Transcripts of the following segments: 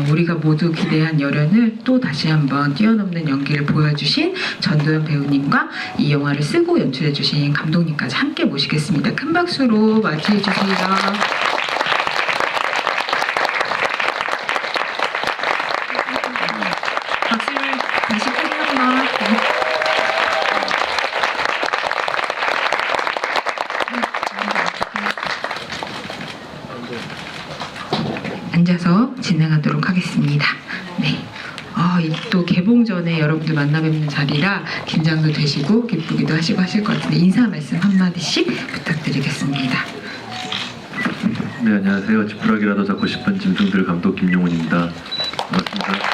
우리가 모두 기대한 열연을 또 다시 한번 뛰어넘는 연기를 보여주신 전도연 배우님과 이 영화를 쓰고 연출해주신 감독님까지 함께 모시겠습니다. 큰 박수로 맞이해주세요. 박수를 다시 크게 한번. 앉아서 진행하도록 하겠습니다. 네. 이 또 개봉 전에 여러분들 만나 뵙는 자리라 긴장도 되시고 기쁘기도 하시고 하실 것 같은데 인사 말씀 한마디씩 부탁드리겠습니다. 네, 안녕하세요. 지푸라기라도 잡고 싶은 짐승들 감독 김용훈입니다. 반갑습니다.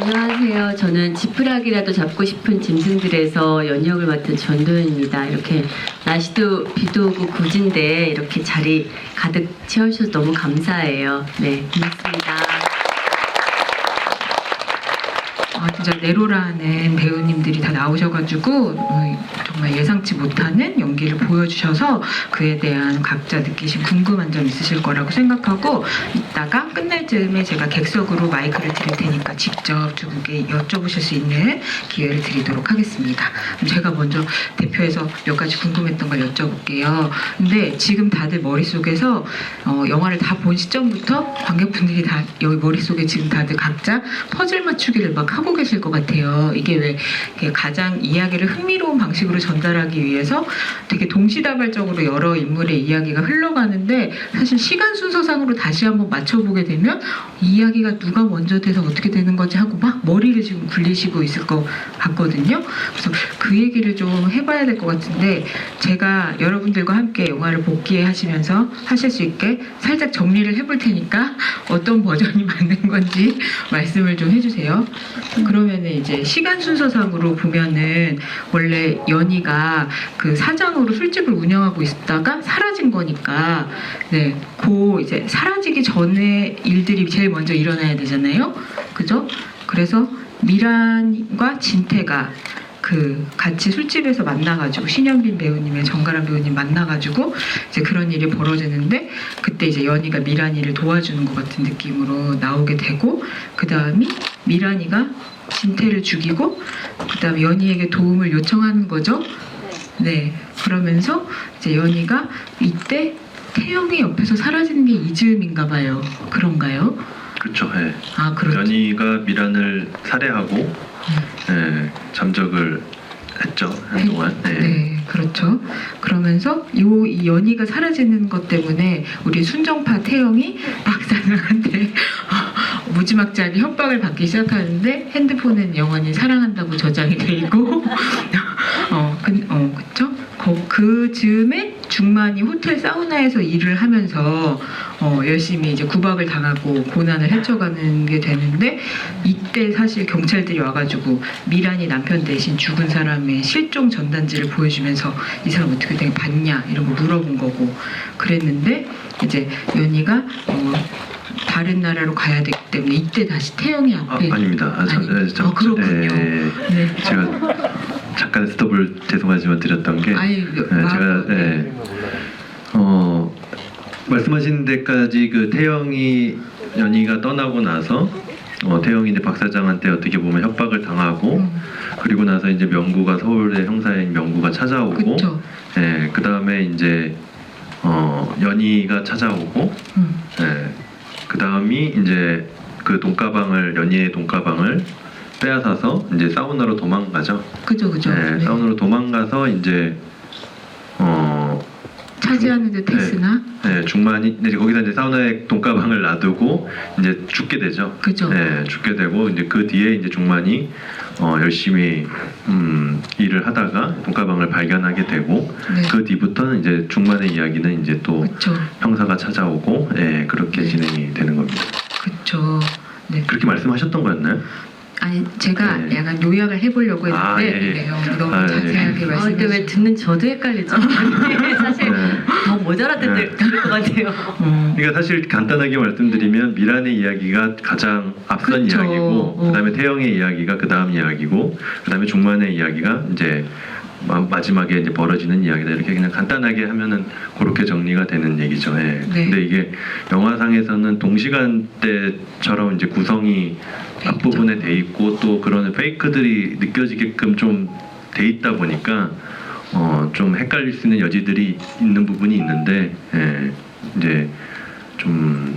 안녕하세요. 저는 지푸라기라도 잡고 싶은 짐승들에서 연역을 맡은 전도연입니다. 이렇게 날씨도 비도 오고 굿인데 이렇게 자리 가득 채워주셔서 너무 감사해요. 네, 고맙습니다. 진짜 네로라는 배우님들이 다 나오셔가지고 정말 예상치 못하는 연기를 보여주셔서 그에 대한 각자 느끼신 궁금한 점 있으실 거라고 생각하고 이따가 끝날 즈음에 제가 객석으로 마이크를 드릴 테니까 직접 두 분께 여쭤보실 수 있는 기회를 드리도록 하겠습니다. 제가 먼저 대표해서 몇 가지 궁금했던 걸 여쭤볼게요. 근데 지금 다들 머릿속에서 영화를 다 본 시점부터 관객분들이 다 여기 머릿속에 지금 다들 각자 퍼즐 맞추기를 막 하고 계실 것 같아요. 이게 왜 가장 이야기를 흥미로운 방식으로 전달하기 위해서 되게 동시다발적으로 여러 인물의 이야기가 흘러가는데 사실 시간 순서상으로 다시 한번 맞춰보게 되면 이 이야기가 누가 먼저 돼서 어떻게 되는 거지 하고 막 머리를 지금 굴리시고 있을 것 같거든요. 그래서 그 얘기를 좀 해봐야 될 것 같은데 제가 여러분들과 함께 영화를 복귀 하시면서 하실 수 있게 살짝 정리를 해볼 테니까 어떤 버전이 맞는 건지 말씀을 좀 해주세요. 그러면은 이제 시간 순서상으로 보면은 원래 연희가 그 사장으로 술집을 운영하고 있다가 사라진 거니까 그 이제 사라지기 전에 일들이 제일 먼저 일어나야 되잖아요. 그죠? 그래서 미란과 진태가 같이 술집에서 만나가지고 신현빈 배우님의 정가람 배우님 만나가지고 이제 그런 일이 벌어지는데 그때 이제 연희가 미란이를 도와주는 것 같은 느낌으로 나오게 되고 그 다음에 미란이가 진태를 죽이고 그 다음에 연희에게 도움을 요청하는 거죠. 네. 그러면서 이제 연희가 이때 태영이 옆에서 사라지는 게 이즈음인가 봐요. 그런가요? 그렇죠. 예. 그렇죠. 연희가 미란을 살해하고 잠적을 했죠. 한동안. 네, 그렇죠. 그러면서 이 연희가 사라지는 것 때문에 우리 순정파 태영이 박사장한테 무지막지하게 협박을 받기 시작하는데 핸드폰은 영원히 사랑한다고 저장이 돼 있고 그쵸? 그 즈음에 중만이 호텔 사우나에서 일을 하면서 열심히 이제 구박을 당하고 고난을 헤쳐가는 게 되는데 이때 사실 경찰들이 와가지고 미란이 남편 대신 죽은 사람의 실종 전단지를 보여주면서 이 사람 어떻게 된 봤냐 이런 거 물어본 거고 그랬는데 이제 연희가 다른 나라로 가야 되기 때문에 이때 다시 태영이 앞에 아닙니다. 그렇군요. 네. 제가 잠깐 스톱을 죄송하지만 드렸던 게 제가 말씀하신 데까지 그 태영이 연희가 떠나고 나서 태영이 이제 박 사장한테 어떻게 보면 협박을 당하고 그리고 나서 이제 명구가 서울의 형사인 명구가 찾아오고 그 다음에 이제 연희가 찾아오고 그 다음이 이제 그 돈가방을 연희의 돈가방을 빼앗아서 이제 사우나로 도망가죠. 그죠. 네. 사우나로 도망가서 이제 차지하는 듯 했으나 중만이 이제 거기다 이제 사우나에 돈가방을 놔두고 이제 죽게 되죠. 그죠. 죽게 되고 이제 그 뒤에 이제 중만이 열심히 일을 하다가 돈가방을 발견하게 되고 그 뒤부터는 이제 중만의 이야기는 이제 또 형사가 찾아오고 그렇게 진행이 되는 겁니다. 그렇죠. 네. 그렇게 말씀하셨던 거였나요? 아니 제가 약간 요약을 해보려고 했는데 너무 자세하게 말씀해 근데 왜 듣는 저도 헷갈리죠? 사실 더 모자라들 것 같아요. 그러니까 사실 간단하게 말씀드리면 미란의 이야기가 가장 앞선 이야기고 그다음에 태영의 이야기가 그 다음 이야기고 그다음에 중만의 이야기가 이제 마지막에 이제 벌어지는 이야기다 이렇게 그냥 간단하게 하면은 그렇게 정리가 되는 얘기죠. 예. 네. 근데 이게 영화상에서는 동시간대처럼 이제 구성이 앞부분에 돼 있고 또 그런 페이크들이 느껴지게끔 좀 돼 있다 보니까 좀 헷갈릴 수 있는 여지들이 있는 부분이 있는데 예. 이제 좀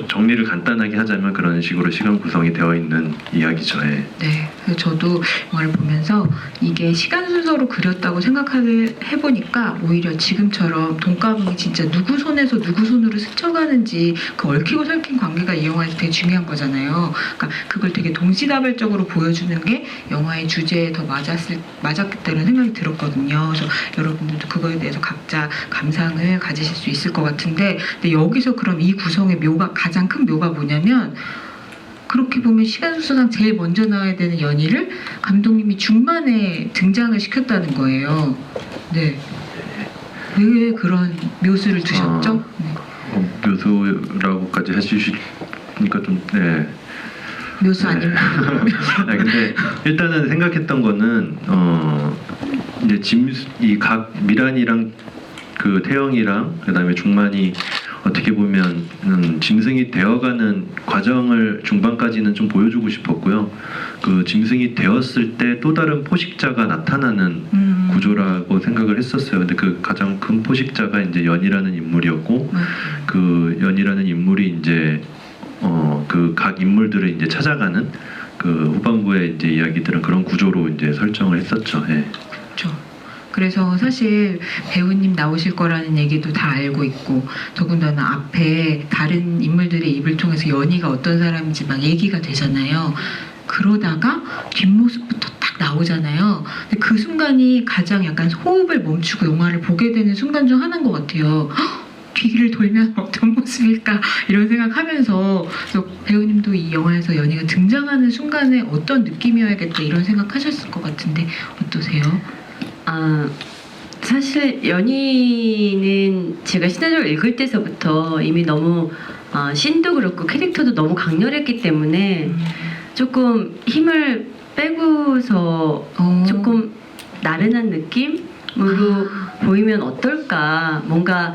정리를 간단하게 하자면 그런 식으로 시간 구성이 되어 있는 이야기죠. 예. 네, 그래서 저도 영화를 보면서 이게 시간 순서로 그렸다고 생각을 해보니까 오히려 지금처럼 돈가방이 진짜 누구 손에서 누구 손으로 스쳐가는지 그 얽히고 설킨 관계가 이 영화에서 되게 중요한 거잖아요. 그러니까 그걸 되게 동시다발적으로 보여주는 게 영화의 주제에 더 맞았겠다는 생각이 들었거든요. 그래서 여러분들도 그거에 대해서 각자 감상을 가지실 수 있을 것 같은데, 근데 여기서 그럼 이 구성의 묘가 가장 큰 묘가 뭐냐면, 그렇게 보면 시간 순서상 제일 먼저 나와야 되는 연희를 감독님이 중반에 등장을 시켰다는 거예요. 네. 왜 그런 묘수를 두셨죠? 네. 묘수라고까지 해주시니까 좀 네. 묘수 아닙니다. 네, 근데 일단은 생각했던 거는 이제 이 각 미란이랑 그 태영이랑 그다음에 중만이 어떻게 보면 짐승이 되어가는 과정을 중반까지는 좀 보여주고 싶었고요. 그 짐승이 되었을 때 또 다른 포식자가 나타나는 구조라고 생각을 했었어요. 근데 그 가장 큰 포식자가 이제 연이라는 인물이었고, 그 연이라는 인물이 이제 그 각 인물들을 이제 찾아가는 그 후반부의 이제 이야기들은 그런 구조로 이제 설정을 했었죠. 예. 그렇죠. 그래서 사실 배우님 나오실 거라는 얘기도 다 알고 있고, 더군다나 앞에 다른 인물들의 입을 통해서 연희가 어떤 사람인지 막 얘기가 되잖아요. 그러다가 뒷모습부터 딱 나오잖아요. 근데 그 순간이 가장 약간 호흡을 멈추고 영화를 보게 되는 순간 중 하나인 것 같아요. 헉! 뒤를 돌면 어떤 모습일까 이런 생각하면서, 그래서 배우님도 이 영화에서 연희가 등장하는 순간에 어떤 느낌이어야겠다 이런 생각하셨을 것 같은데 어떠세요? 사실 연희는 제가 시나리오를 읽을 때서부터 이미 너무 씬도 그렇고 캐릭터도 너무 강렬했기 때문에 조금 힘을 빼고서 조금 나른한 느낌으로 보이면 어떨까, 뭔가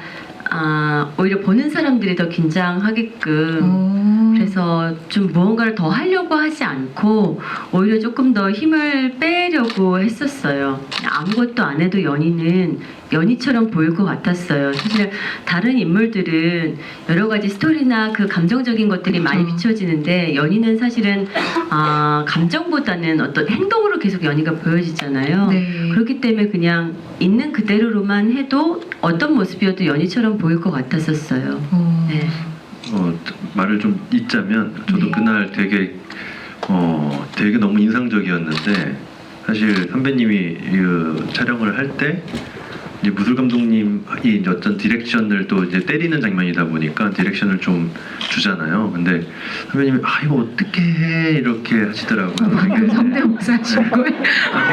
오히려 보는 사람들이 더 긴장하게끔, 그래서 좀 무언가를 더 하려고 하지 않고 오히려 조금 더 힘을 빼려고 했었어요. 아무것도 안 해도 연희는 연희처럼 보일 것 같았어요. 사실 다른 인물들은 여러 가지 스토리나 그 감정적인 것들이 많이 비춰지는데, 연희는 사실은 감정보다는 어떤 행동으로 계속 연희가 보여지잖아요. 네. 그렇기 때문에 그냥 있는 그대로로만 해도 어떤 모습이어도 연희처럼 보일 것 같았었어요. 네. 말을 좀 잇자면 저도 네. 그날 되게 너무 인상적이었는데, 사실 선배님이 그 촬영을 할 때 이제 무술 감독님이 이제 어떤 디렉션을 또 이제 때리는 장면이다 보니까 디렉션을 좀 주잖아요. 근데 선배님이 이거 어떻게 해 이렇게 하시더라고요. 되게 성대모사 하신 거예요?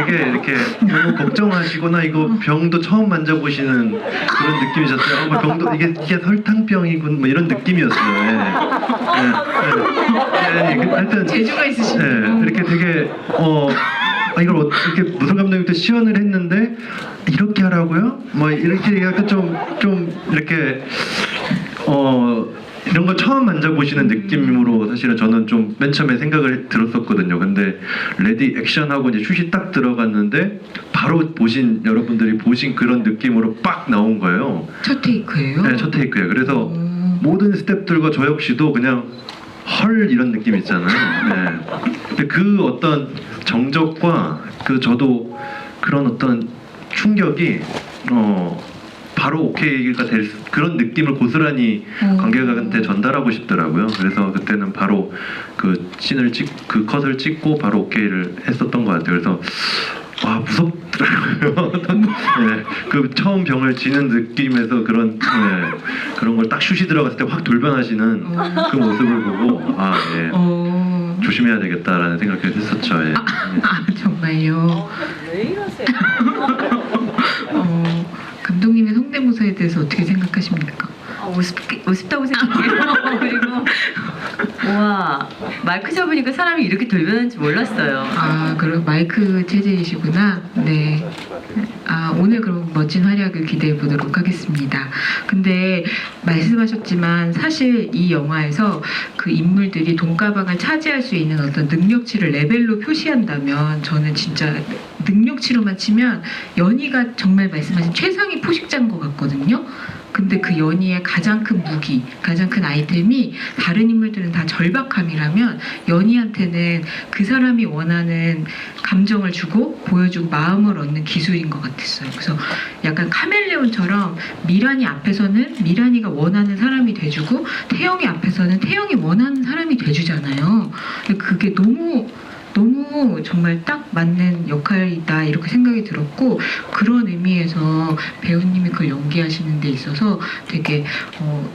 되게 이렇게 너무 걱정하시거나, 이거 병도 처음 만져보시는 그런 느낌이셨어요. 병도 이게 설탕병이군 뭐 이런 느낌이었어요. 하여튼 재주가 있으시네요. 이렇게 되게 이걸 이렇게 무술 감독님도 시연을 했는데 이렇게 하라고요? 뭐 이렇게 약간 좀 이렇게 이런 거 처음 만져보시는 느낌으로 사실은 저는 좀 맨 처음에 생각을 들었었거든요. 근데 레디 액션하고 이제 슛이 딱 들어갔는데 바로 여러분들이 보신 그런 느낌으로 빡 나온 거예요. 첫 테이크예요? 네, 첫 테이크예요. 그래서 모든 스태프들과 저 역시도 그냥 헐 이런 느낌 있잖아요. 네. 근데 그 어떤 정적과 저도 그런 어떤 충격이 바로 오케이가 될 그런 느낌을 고스란히 관객한테 전달하고 싶더라고요. 그래서 그때는 바로 그 컷을 찍고 바로 오케이를 했었던 것 같아요. 그래서 와, 무섭더라고요. 네, 그 처음 병을 지는 느낌에서 그런 걸 딱 슛이 들어갔을 때 확 돌변하시는 그 모습을 보고 조심해야 되겠다라는 생각을 했었죠. 예. 정말요? 왜 이러세요? 감독님의 성대모사에 대해서 어떻게 생각하십니까? 우습다고 생각해요. 그리고 와, 마이크 잡으니까 사람이 이렇게 돌변하는지 몰랐어요. 아, 그럼 마이크 체제이시구나. 네. 아, 오늘 그럼 멋진 활약을 기대해 보도록 하겠습니다. 근데 말씀하셨지만 사실 이 영화에서 그 인물들이 돈가방을 차지할 수 있는 어떤 능력치를 레벨로 표시한다면 저는 진짜 능력치로만 치면 연희가 정말 말씀하신 최상위 포식자인 것 같거든요. 근데 그 연희의 가장 큰 무기, 가장 큰 아이템이 다른 인물들은 다 절박함이라면 연희한테는 그 사람이 원하는 감정을 주고 보여주고 마음을 얻는 기술인 것 같았어요. 그래서 약간 카멜레온처럼 미란이 앞에서는 미란이가 원하는 사람이 돼주고 태영이 앞에서는 태영이 원하는 사람이 돼주잖아요. 근데 그게 너무 정말 딱 맞는 역할이다 이렇게 생각이 들었고 그런 의미에서 배우님이 그걸 연기하시는 데 있어서 되게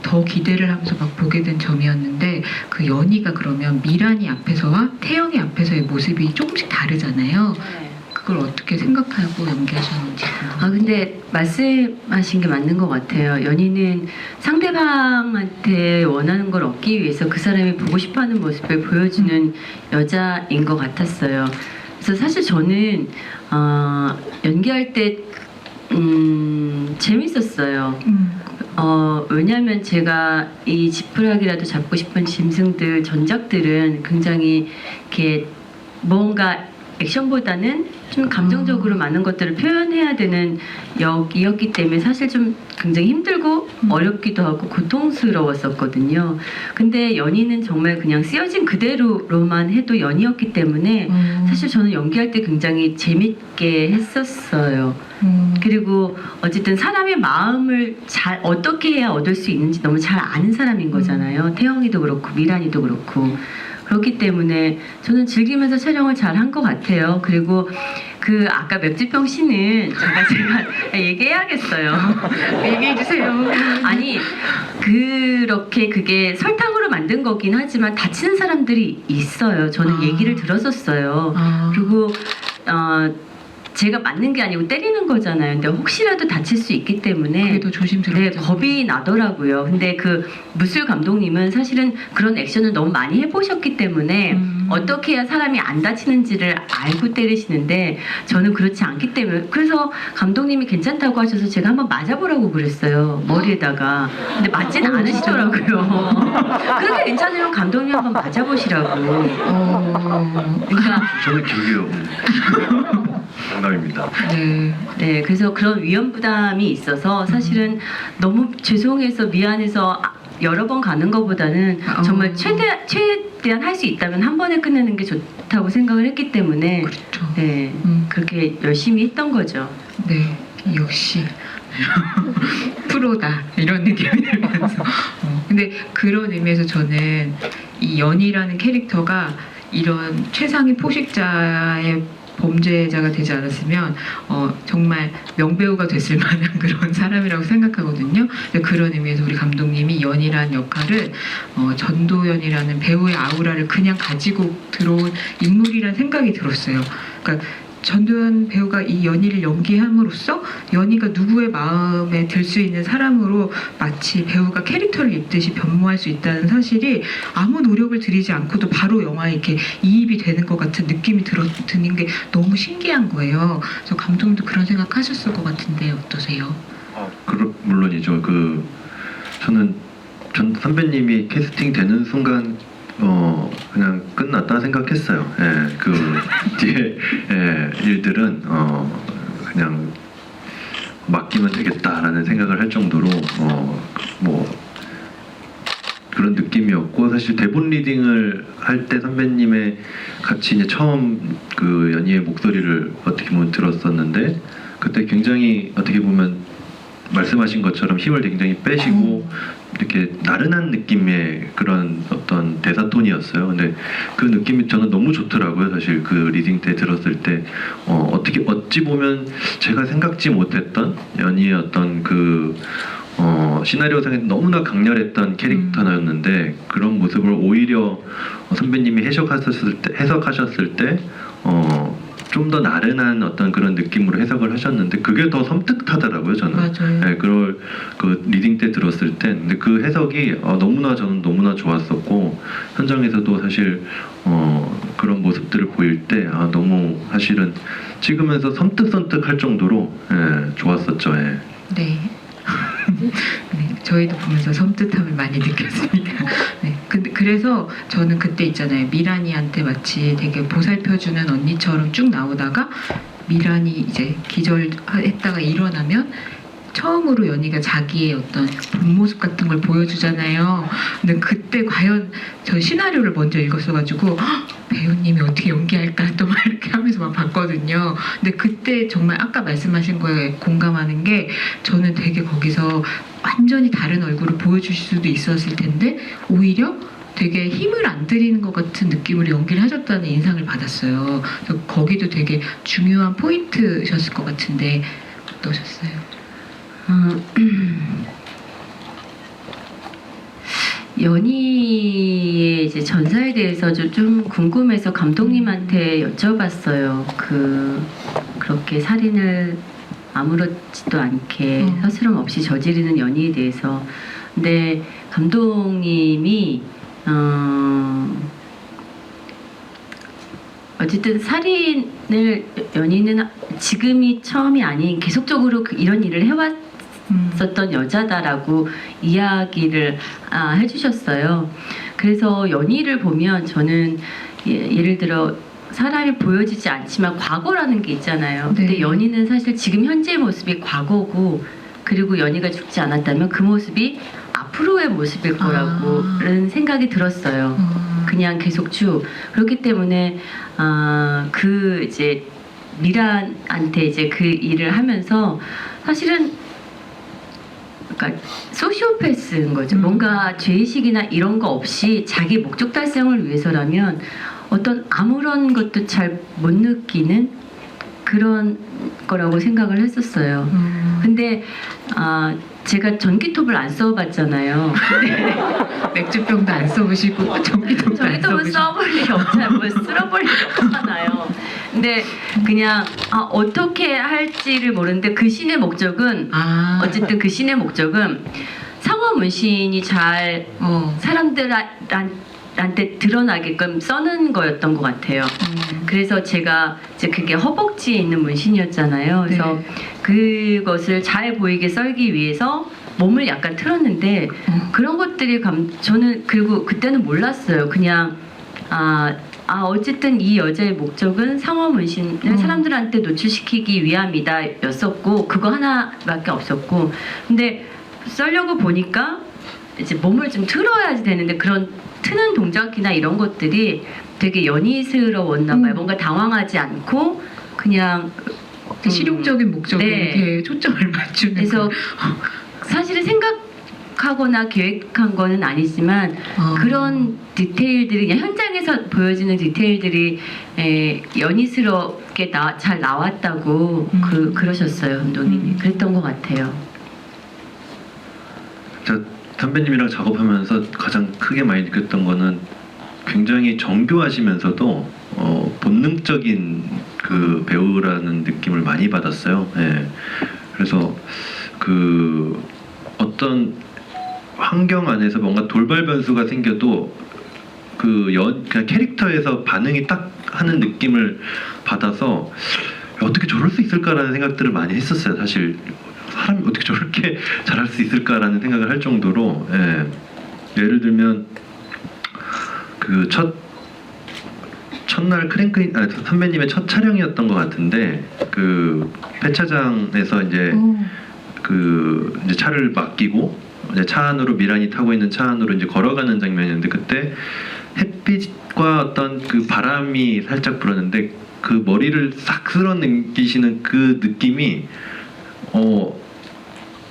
더 기대를 하면서 막 보게 된 점이었는데 그 연희가 그러면 미란이 앞에서와 태영이 앞에서의 모습이 조금씩 다르잖아요. 그걸 어떻게 생각하고 연기하셨는지 궁금해요. 아, 근데 말씀하신 게 맞는 것 같아요. 연희는 상대방한테 원하는 걸 얻기 위해서 그 사람이 보고 싶어하는 모습을 보여주는 여자인 것 같았어요. 그래서 사실 저는 연기할 때 재밌었어요. 왜냐하면 제가 이 지푸라기라도 잡고 싶은 짐승들 전작들은 굉장히 이렇게 뭔가 액션보다는 좀 감정적으로 많은 것들을 표현해야 되는 역이었기 때문에 사실 좀 굉장히 힘들고 어렵기도 하고 고통스러웠었거든요. 근데 연희는 정말 그냥 쓰여진 그대로로만 해도 연희였기 때문에 사실 저는 연기할 때 굉장히 재밌게 했었어요. 그리고 어쨌든 사람의 마음을 잘 어떻게 해야 얻을 수 있는지 너무 잘 아는 사람인 거잖아요. 태영이도 그렇고 미란이도 그렇고. 그렇기 때문에 저는 즐기면서 촬영을 잘 한 것 같아요. 그리고 그 아까 맥주병 씨는 제가 얘기해야겠어요. 얘기해 주세요. 아니 그렇게 그게 설탕으로 만든 거긴 하지만 다치는 사람들이 있어요. 저는 얘기를 들었었어요. 그리고 제가 맞는 게 아니고 때리는 거잖아요. 근데 혹시라도 다칠 수 있기 때문에 그래도 조심스럽게. 네, 겁이 나더라고요. 근데 그 무술 감독님은 사실은 그런 액션을 너무 많이 해보셨기 때문에 어떻게 해야 사람이 안 다치는지를 알고 때리시는데 저는 그렇지 않기 때문에 그래서 감독님이 괜찮다고 하셔서 제가 한번 맞아보라고 그랬어요. 머리에다가. 근데 맞진 않으시더라고요. 그렇게 괜찮으면 감독님 한번 맞아보시라고. 그러니까 저는 기억이요. 장담입니다. 네. 네, 그래서 그런 위험 부담이 있어서 사실은 너무 죄송해서 미안해서 여러 번 가는 것보다는 정말 최대한 할 수 있다면 한 번에 끝내는 게 좋다고 생각을 했기 때문에 그렇죠. 네, 그렇게 열심히 했던 거죠. 네, 역시 프로다 이런 느낌이 들면서 근데 그런 의미에서 저는 이 연희라는 캐릭터가 이런 최상위 포식자의 범죄자가 되지 않았으면 정말 명배우가 됐을 만한 그런 사람이라고 생각하거든요. 근데 그런 의미에서 우리 감독님이 연희라는 역할을 전도연이라는 배우의 아우라를 그냥 가지고 들어온 인물이라는 생각이 들었어요. 그러니까 전도연 배우가 이 연희를 연기함으로써 연희가 누구의 마음에 들 수 있는 사람으로 마치 배우가 캐릭터를 입듯이 변모할 수 있다는 사실이 아무 노력을 들이지 않고도 바로 영화에 이렇게 이입이 되는 것 같은 느낌이 드는 게 너무 신기한 거예요. 그래서 감독님도 그런 생각하셨을 것 같은데 어떠세요? 물론이죠. 저는 전 선배님이 캐스팅 되는 순간 그냥 끝났다 생각했어요. 예, 그 뒤에 일들은 그냥 맡기면 되겠다라는 생각을 할 정도로 뭐 그런 느낌이었고 사실 대본 리딩을 할 때 선배님의 같이 이제 처음 그 연희의 목소리를 어떻게 보면 들었었는데 그때 굉장히 어떻게 보면 말씀하신 것처럼 힘을 굉장히 빼시고 이렇게 나른한 느낌의 그런 어떤 대사 톤이었어요. 근데 그 느낌이 저는 너무 좋더라고요. 사실 그 리딩 때 들었을 때 어찌 보면 제가 생각지 못했던 연희의 어떤 그 시나리오상에 너무나 강렬했던 캐릭터였는데 그런 모습을 오히려 선배님이 해석하셨을 때 좀 더 나른한 어떤 그런 느낌으로 해석을 하셨는데 그게 더 섬뜩하더라고요 저는. 맞아요. 네, 그걸 그 리딩 때 들었을 때 근데 그 해석이 너무나 저는 너무나 좋았었고 현장에서도 사실 그런 모습들을 보일 때 너무 사실은 찍으면서 섬뜩섬뜩할 정도로 좋았었죠. 예. 네. 네, 저희도 보면서 섬뜩함을 많이 느꼈습니다. 네, 근데 그래서 저는 그때 있잖아요. 미란이한테 마치 되게 보살펴주는 언니처럼 쭉 나오다가 미란이 이제 기절했다가 일어나면 처음으로 연희가 자기의 어떤 본 모습 같은 걸 보여주잖아요. 근데 그때 과연 저 시나리오를 먼저 읽었어가지고 "헉, 배우님이 어떻게 연기할까 또 막 이렇게 하면서 막 봤거든요. 근데 그때 정말 아까 말씀하신 거에 공감하는 게 저는 되게 거기서 완전히 다른 얼굴을 보여주실 수도 있었을 텐데 오히려 되게 힘을 안 들이는 것 같은 느낌으로 연기를 하셨다는 인상을 받았어요. 그래서 거기도 되게 중요한 포인트셨을 것 같은데 어떠셨어요? 연희의 이제 전사에 대해서 좀 궁금해서 감독님한테 여쭤봤어요. 그렇게 살인을 아무렇지도 않게 서스럼 없이 저지르는 연희에 대해서. 근데 감독님이 어쨌든 살인을 연희는 지금이 처음이 아닌 계속적으로 이런 일을 해왔었던 여자다라고 이야기를 해주셨어요. 그래서 연희를 보면 저는 예를 들어 사람이 보여지지 않지만 과거라는 게 있잖아요. 근데 네. 연희는 사실 지금 현재의 모습이 과거고 그리고 연희가 죽지 않았다면 그 모습이 앞으로의 모습일 거라고는 생각이 들었어요. 그냥 계속 쭉 그렇기 때문에 그 이제 미란한테 이제 그 일을 하면서 사실은 그러니까 소시오패스인 거죠. 뭔가 죄의식이나 이런 거 없이 자기 목적 달성을 위해서라면 어떤 아무런 것도 잘 못 느끼는 그런 거라고 생각을 했었어요. 근데 제가 전기톱을 안 써봤잖아요. 근데 맥주병도 안 써보시고 전기톱도 안 전기톱을 써보시고 써볼 일이 없잖아요. 뭐 쓸어볼 일이 없잖아요. 근데 그냥 어떻게 할지를 모르는데 그 신의 목적은 어쨌든 그 신의 목적은 상어 문신이 잘 사람들한테 드러나게끔 써는 거였던 것 같아요. 그래서 제가 이제 그게 허벅지에 있는 문신이었잖아요. 그래서 그것을 잘 보이게 썰기 위해서 몸을 약간 틀었는데 그런 것들이 저는 그리고 그때는 몰랐어요. 그냥 어쨌든 이 여자의 목적은 상어 문신을 사람들한테 노출시키기 위함이다였었고 그거 하나밖에 없었고 근데 썰려고 보니까 이제 몸을 좀 틀어야지 되는데 그런 트는 동작이나 이런 것들이 되게 연희스러웠나 봐요. 뭔가 당황하지 않고 그냥 실용적인 목적에 네. 이렇게 초점을 맞추는 그래서 사실은 생각하거나 계획한 거는 아니지만 그런 디테일들이 그냥 현장에서 보여지는 디테일들이 연희스럽게 잘 나왔다고 그러셨어요. 감독님이. 그랬던 것 같아요. 선배님이랑 작업하면서 가장 크게 많이 느꼈던 거는 굉장히 정교하시면서도 본능적인 그 배우라는 느낌을 많이 받았어요. 예. 그래서 그 어떤 환경 안에서 뭔가 돌발 변수가 생겨도 그냥 캐릭터에서 반응이 딱 하는 느낌을 받아서 어떻게 저럴 수 있을까라는 생각들을 많이 했었어요. 사실 사람이 어떻게 저렇게 잘할 수 있을까라는 생각을 할 정도로 예를 들면 그 첫날 선배님의 첫 촬영이었던 것 같은데 그 폐차장에서 이제 이제 차를 맡기고 이제 차 안으로 미란이 타고 있는 차 안으로 이제 걸어가는 장면이었는데 그때 햇빛과 어떤 그 바람이 살짝 불었는데 그 머리를 싹 쓸어넘기시는 그 느낌이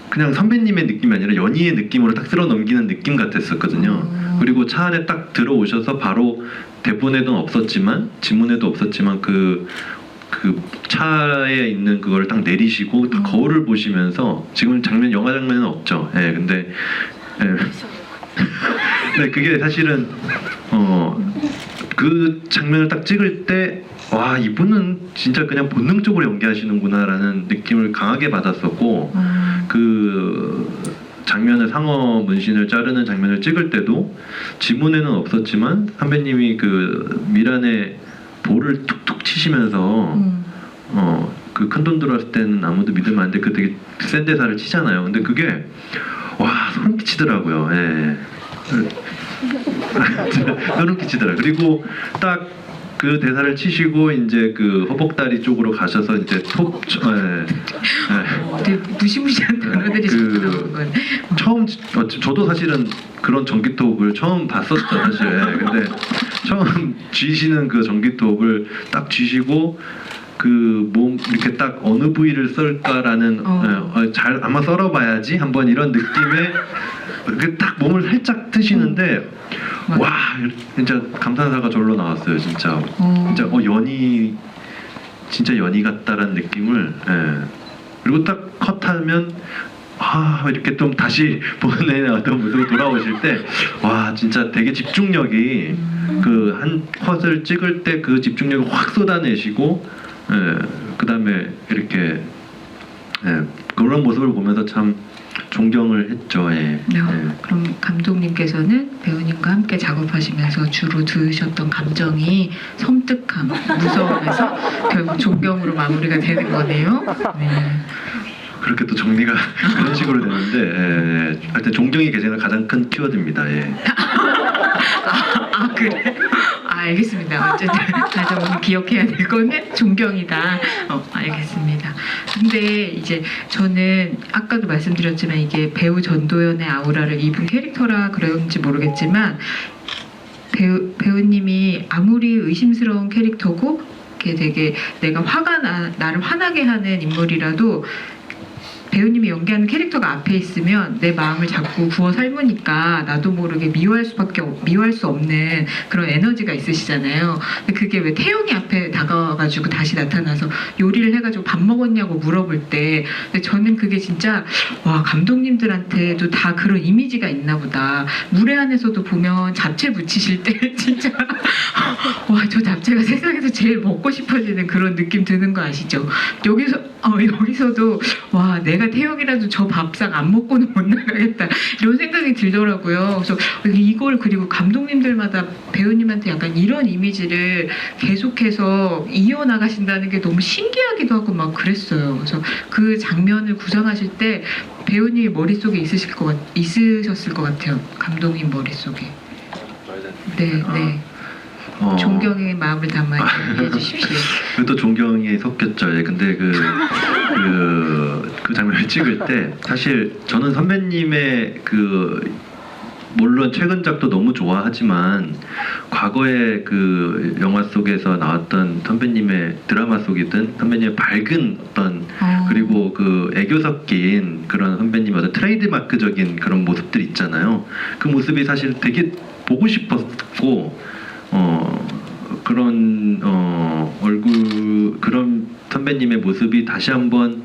그냥 선배님의 느낌이 아니라 연희의 느낌으로 딱 쓸어넘기는 느낌 같았었거든요. 그리고 차 안에 딱 들어오셔서 바로 대본에도 없었지만 지문에도 없었지만 그 차에 있는 그걸 딱 내리시고 딱 거울을 보시면서 지금 영화 장면은 없죠. 근데 네, 그게 사실은 그 장면을 딱 찍을 때 와 이분은 진짜 그냥 본능적으로 연기하시는구나라는 느낌을 강하게 받았었고 그 장면을 상어 문신을 자르는 장면을 찍을 때도 지문에는 없었지만 선배님이 그 미란의 볼을 툭툭 치시면서 그 큰 돈 들어왔을 때는 아무도 믿으면 안 돼. 그 되게 센 대사를 치잖아요. 근데 그게 와 소름 끼치더라고요. 예. 소름 끼치더라. 그리고 딱 그 대사를 치시고 이제 그 허벅다리 쪽으로 가셔서 이제 되게 무시무시한 단어들이 그- 자꾸 나오는 건. 처음 저도 사실은 그런 전기톱을 처음 봤었죠 사실. 예. 근데 처음 쥐시는 그 전기톱을 딱 쥐시고 그 몸 이렇게 딱 어느 부위를 썰까라는 잘 아마 썰어봐야지 한번 이런 느낌의 그 딱 몸을 살짝 트시는데 와 진짜 감탄사가 절로 나왔어요 진짜. 진짜 연이 진짜 연이 같다라는 느낌을. 예. 그리고 딱 컷하면 이렇게 좀 다시 본인의 어떤 모습으로 돌아오실 때 와 진짜 되게 집중력이 그 한 컷을 찍을 때 그 집중력을 확 쏟아내시고 그 다음에 이렇게 그런 모습을 보면서 참 존경을 했죠. 예. 그럼 감독님께서는 배우님과 함께 작업하시면서 주로 들으셨던 감정이 섬뜩함, 무서움에서 결국 존경으로 마무리가 되는 거네요. 네. 그렇게 또 정리가 그런 식으로 되는데 하여튼 존경이 개성의 가장 큰 키워드입니다. 예. 그래? 알겠습니다. 어쨌든 다시 한번 기억해야 될 거는 존경이다. 알겠습니다. 근데 이제 저는 아까도 말씀드렸지만 이게 배우 전도연의 아우라를 입은 캐릭터라 그런지 모르겠지만 배우님이 아무리 의심스러운 캐릭터고 이렇게 되게 내가 나를 화나게 하는 인물이라도 배우님이 연기하는 캐릭터가 앞에 있으면 내 마음을 자꾸 구워 삶으니까 나도 모르게 미워할 수 없는 그런 에너지가 있으시잖아요. 근데 그게 왜 태용이 앞에 다가와가지고 다시 나타나서 요리를 해가지고 밥 먹었냐고 물어볼 때, 근데 저는 그게 진짜 와 감독님들한테도 다 그런 이미지가 있나 보다. 물회 안에서도 보면 잡채 무치실 때 진짜 와 저 잡채가 세상에서 제일 먹고 싶어지는 그런 느낌 드는 거 아시죠? 여기서도 와 내가 태영이라도 저 밥상 안 먹고는 못 나가겠다 이런 생각이 들더라고요. 그래서 이걸 그리고 감독님들마다 배우님한테 약간 이런 이미지를 계속해서 이어나가신다는 게 너무 신기하기도 하고 막 그랬어요. 그래서 그 장면을 구상하실 때 배우님이 머릿속에 있으셨을 것 같아요. 감독님 머릿속에. 네. 존경의 마음을 담아 얘기해 주십시오. 그것도 존경이 섞였죠. 예, 근데 그 장면을 찍을 때 사실 저는 선배님의 물론 최근작도 너무 좋아하지만 과거에 그 영화 속에서 나왔던 선배님의 드라마 속이든 선배님의 밝은 어떤 그리고 그 애교 섞인 그런 선배님의 어떤 트레이드마크적인 그런 모습들 있잖아요. 그 모습이 사실 되게 보고 싶었고 그런 그런 선배님의 모습이 다시 한번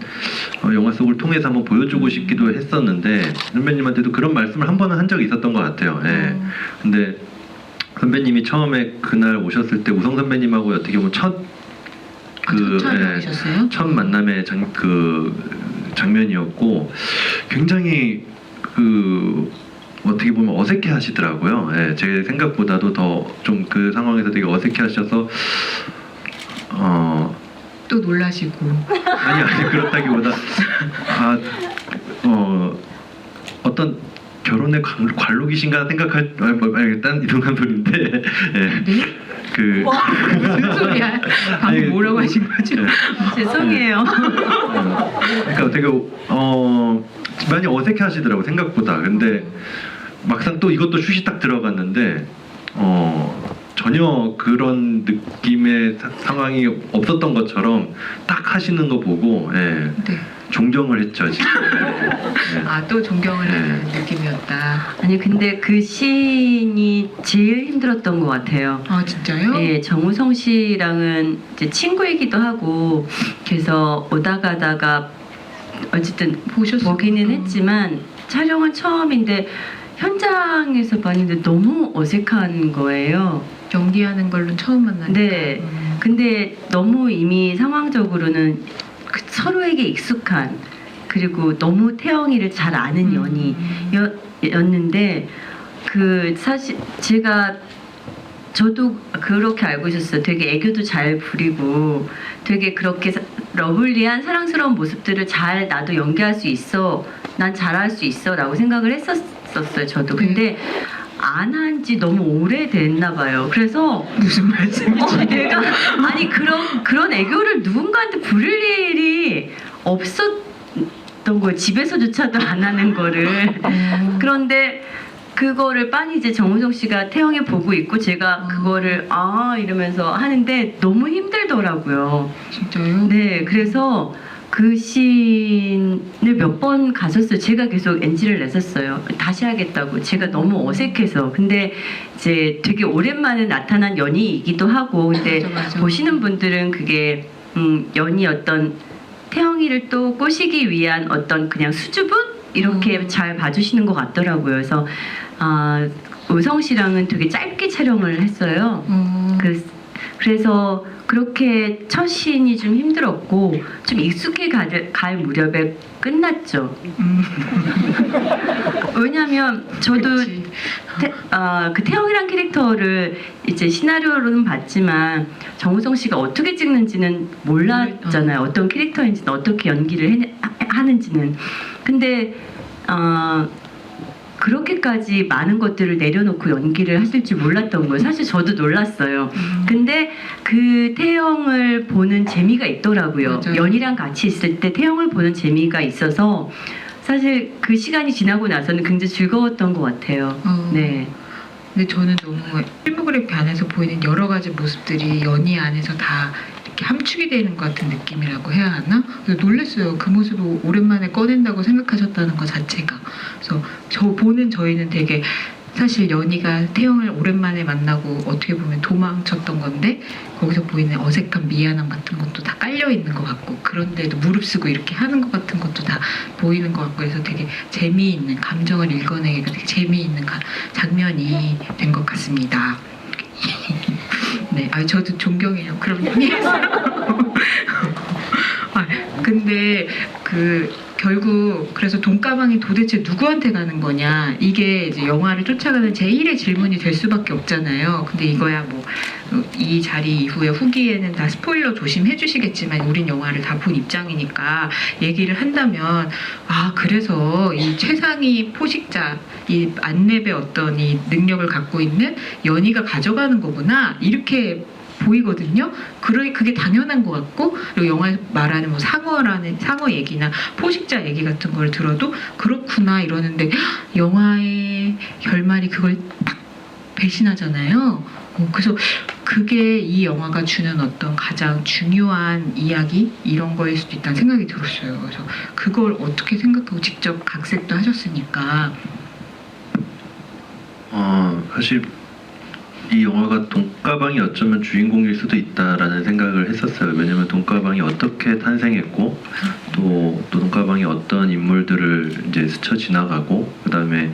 영화 속을 통해서 한번 보여주고 싶기도 했었는데 선배님한테도 그런 말씀을 한 번은 한 적이 있었던 것 같아요. 예. 근데 선배님이 처음에 그날 오셨을 때 우성 선배님하고 어떻게 보면 첫 만남의 장면이었고 굉장히 어떻게 보면 어색해 하시더라고요. 예, 제 생각보다도 더 좀 그 상황에서 되게 어색해 하셔서 또 놀라시고 아니 그렇다기보다 어떤 결혼의 관록이신가 생각할 일단 이동한 소리인데 예. 네? 무슨 소리야? 방금 뭐라고 하신 거죠? 죄송해요. 그러니까 되게 많이 어색해 하시더라고 생각보다. 근데 막상 또 이것도 슛이 딱 들어갔는데 전혀 그런 느낌의 상황이 없었던 것처럼 딱 하시는 거 보고 네. 존경을 했죠 지금. 또 존경을 하는 느낌이었다. 아니 근데 그 씬이 제일 힘들었던 것 같아요. 진짜요? 네, 정우성 씨랑은 이제 친구이기도 하고 그래서 오다 가다가 어쨌든 보기는 했지만 촬영은 처음인데 현장에서 봤는데 너무 어색한 거예요. 연기하는 걸로 처음 만나니까. 네. 근데 너무 이미 상황적으로는 서로에게 익숙한 그리고 너무 태영이를 잘 아는 연이였는데 그 사실 저도 그렇게 알고 있었어요. 되게 애교도 잘 부리고 되게 그렇게 러블리한 사랑스러운 모습들을 잘 나도 연기할 수 있어. 난 잘할 수 있어 라고 생각을 했었어요. 저도. 근데 안 한 지 너무 오래됐나 봐요. 그래서 무슨 말씀이지? 내가 아니 그런 애교를 누군가한테 부릴 일이 없었던 거예요. 집에서조차도 안 하는 거를. 그런데 그거를 빤히 이제 정우성 씨가 태영이 보고 있고 제가 그거를 이러면서 하는데 너무 힘들더라고요. 진짜요? 네, 그래서 그 씬을 몇 번 갔었어요. 제가 계속 NG를 냈었어요. 다시 하겠다고. 제가 너무 어색해서. 근데 이제 되게 오랜만에 나타난 연이이기도 하고, 근데 맞아. 보시는 분들은 그게 연이 어떤 태영이를 또 꼬시기 위한 어떤 그냥 수줍음 이렇게 잘 봐주시는 것 같더라고요. 그래서 우성 씨랑은 되게 짧게 촬영을 했어요. 그래서 그렇게 첫 씬이 좀 힘들었고 좀 익숙해 갈 무렵에 끝났죠. 왜냐하면 저도 그 태영이란 캐릭터를 이제 시나리오로는 봤지만 정우성 씨가 어떻게 찍는지는 몰랐잖아요. 어떤 캐릭터인지는 어떻게 연기를 하는지는. 근데 그렇게까지 많은 것들을 내려놓고 연기를 하실 줄 몰랐던 거예요. 사실 저도 놀랐어요. 근데 그 태영을 보는 재미가 있더라고요. 맞아요. 연이랑 같이 있을 때 태영을 보는 재미가 있어서 사실 그 시간이 지나고 나서는 굉장히 즐거웠던 것 같아요. 네. 근데 저는 너무 필모그래피 안에서 보이는 여러 가지 모습들이 연희 안에서 다 이렇게 함축이 되는 것 같은 느낌이라고 해야 하나? 그래서 놀랐어요. 그 모습을 오랜만에 꺼낸다고 생각하셨다는 것 자체가. 그래서 보는 저희는 되게 사실 연희가 태영을 오랜만에 만나고 어떻게 보면 도망쳤던 건데 거기서 보이는 어색한 미안함 같은 것도 다 깔려 있는 것 같고 그런데도 무릅쓰고 이렇게 하는 것 같은 것도 다 보이는 것 같고 그래서 되게 재미있는 감정을 읽어내기가 되게 재미있는 장면이 된 것 같습니다. 네, 저도 존경해요. 그럼 근데 결국 그래서 돈가방이 도대체 누구한테 가는 거냐 이게 이제 영화를 쫓아가는 제1의 질문이 될 수밖에 없잖아요. 근데 이거야 뭐 이 자리 이후에 후기에는 다 스포일러 조심해 주시겠지만 우린 영화를 다 본 입장이니까 얘기를 한다면 그래서 이 최상위 포식자 이 안랩의 어떤 이 능력을 갖고 있는 연희가 가져가는 거구나 이렇게 보이거든요. 그게 당연한 것 같고 그리고 영화에서 말하는 뭐 상어 얘기나 포식자 얘기 같은 걸 들어도 그렇구나 이러는데 영화의 결말이 그걸 딱 배신하잖아요. 그래서 그게 이 영화가 주는 어떤 가장 중요한 이야기 이런 거일 수도 있다는 생각이 들었어요. 그래서 그걸 어떻게 생각하고 직접 각색도 하셨으니까 사실 이 영화가 돈가방이 어쩌면 주인공일 수도 있다라는 생각을 했었어요. 왜냐면 돈가방이 어떻게 탄생했고 또 돈가방이 어떤 인물들을 이제 스쳐 지나가고 그다음에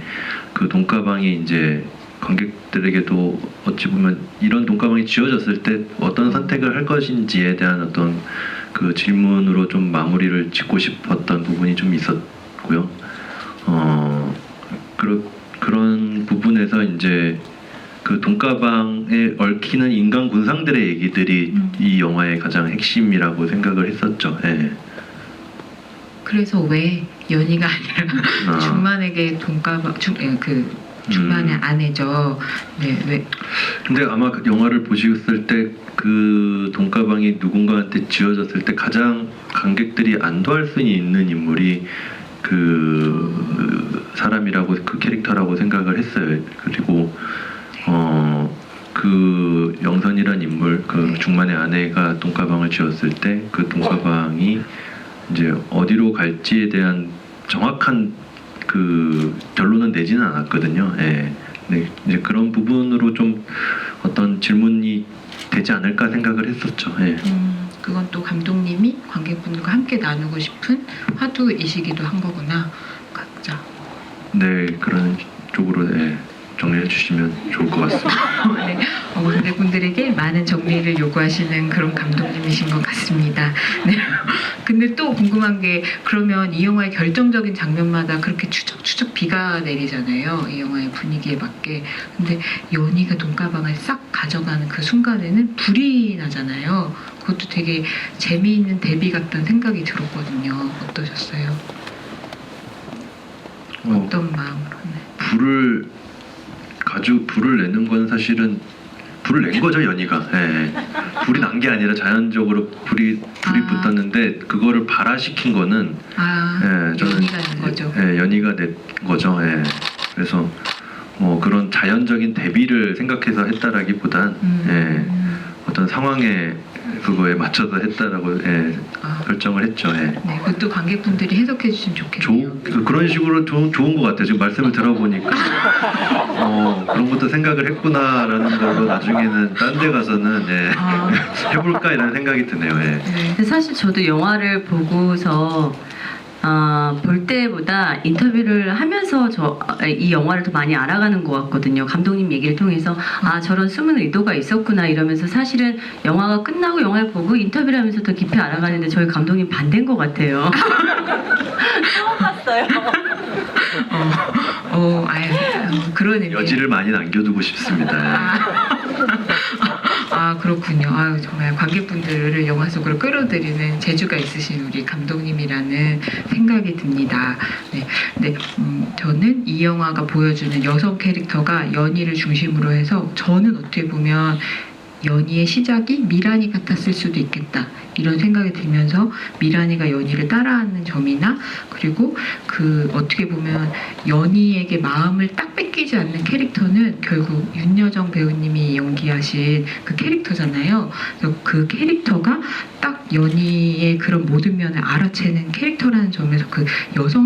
그 돈가방이 이제 관객들에게도 어찌 보면 이런 돈가방이 지어졌을 때 어떤 선택을 할 것인지에 대한 어떤 그 질문으로 좀 마무리를 짓고 싶었던 부분이 좀 있었고요. 그런 부분에서 이제 그 돈가방에 얽히는 인간 군상들의 얘기들이 이 영화의 가장 핵심이라고 생각을 했었죠. 예. 그래서 왜 연희가 아니라 중만에게 돈가방 중만의 아내죠. 네, 왜? 근데 아마 그 영화를 보셨을 때 그 돈가방이 누군가한테 지어졌을 때 가장 관객들이 안도할 수 있는 인물이 그 사람이라고 그 캐릭터라고 생각을 했어요. 그리고 그 영선이란 인물, 그 중만의 아내가 돈가방을 지었을 때 그 돈가방이 이제 어디로 갈지에 대한 정확한 그 결론은 내지는 않았거든요. 예. 네, 이제 그런 부분으로 좀 어떤 질문이 되지 않을까 생각을 했었죠. 예. 그건 또 감독님이 관객분들과 함께 나누고 싶은 화두이시기도 한 거구나. 각자. 네, 그런 쪽으로 정리해 주시면. 해주시면 좋을 것 같습니다. 네, 관객분들에게 많은 정리를 요구하시는 그런 감독님이신 것 같습니다. 네. 근데 또 궁금한 게 그러면 이 영화의 결정적인 장면마다 그렇게 추적추적 비가 내리잖아요. 이 영화의 분위기에 맞게. 근데 연희가 돈가방을 싹 가져가는 그 순간에는 불이 나잖아요. 그것도 되게 재미있는 대비 같다는 생각이 들었거든요. 어떠셨어요? 어떤 마음으로? 네. 불을 내는 건 사실은 불을 낸 거죠, 연희가. 예. 불이 난 게 아니라 자연적으로 불이 붙었는데 그거를 발화시킨 거는 연희가 낸 거죠. 연희가 낸 거죠. 예. 그래서 뭐 그런 자연적인 대비를 생각해서 했다라기보단 어떤 상황에 그거에 맞춰서 했다라고 결정을 했죠. 예. 네, 그것도 관객분들이 해석해 주시면 좋겠네요. 그런 식으로 좋은 것 같아요. 지금 말씀을 들어보니까 그런 것도 생각을 했구나라는 걸로 나중에는 딴 데 가서는 해볼까 이런 생각이 드네요. 예. 네. 근데 사실 저도 영화를 보고서 볼 때보다 인터뷰를 하면서 이 영화를 더 많이 알아가는 것 같거든요. 감독님 얘기를 통해서 저런 숨은 의도가 있었구나 이러면서 사실은 영화가 끝나고 영화를 보고 인터뷰를 하면서 더 깊이 알아가는데 저희 감독님 반대인 것 같아요. 처음 봤어요. 그런 의미. 여지를 많이 남겨두고 싶습니다. 그렇군요. 정말 관객분들을 영화 속으로 끌어들이는 재주가 있으신 우리 감독님이라는 생각이 듭니다. 네, 저는 이 영화가 보여주는 여성 캐릭터가 연희를 중심으로 해서 저는 어떻게 보면 연희의 시작이 미란이 같았을 수도 있겠다 이런 생각이 들면서 미란이가 연희를 따라하는 점이나 그리고 그 어떻게 보면 연희에게 마음을 딱 뺏기지 않는 캐릭터는 결국 윤여정 배우님이 연기하신 그 캐릭터잖아요. 그래서 그 캐릭터가 딱 연희의 그런 모든 면을 알아채는 캐릭터라는 점에서 그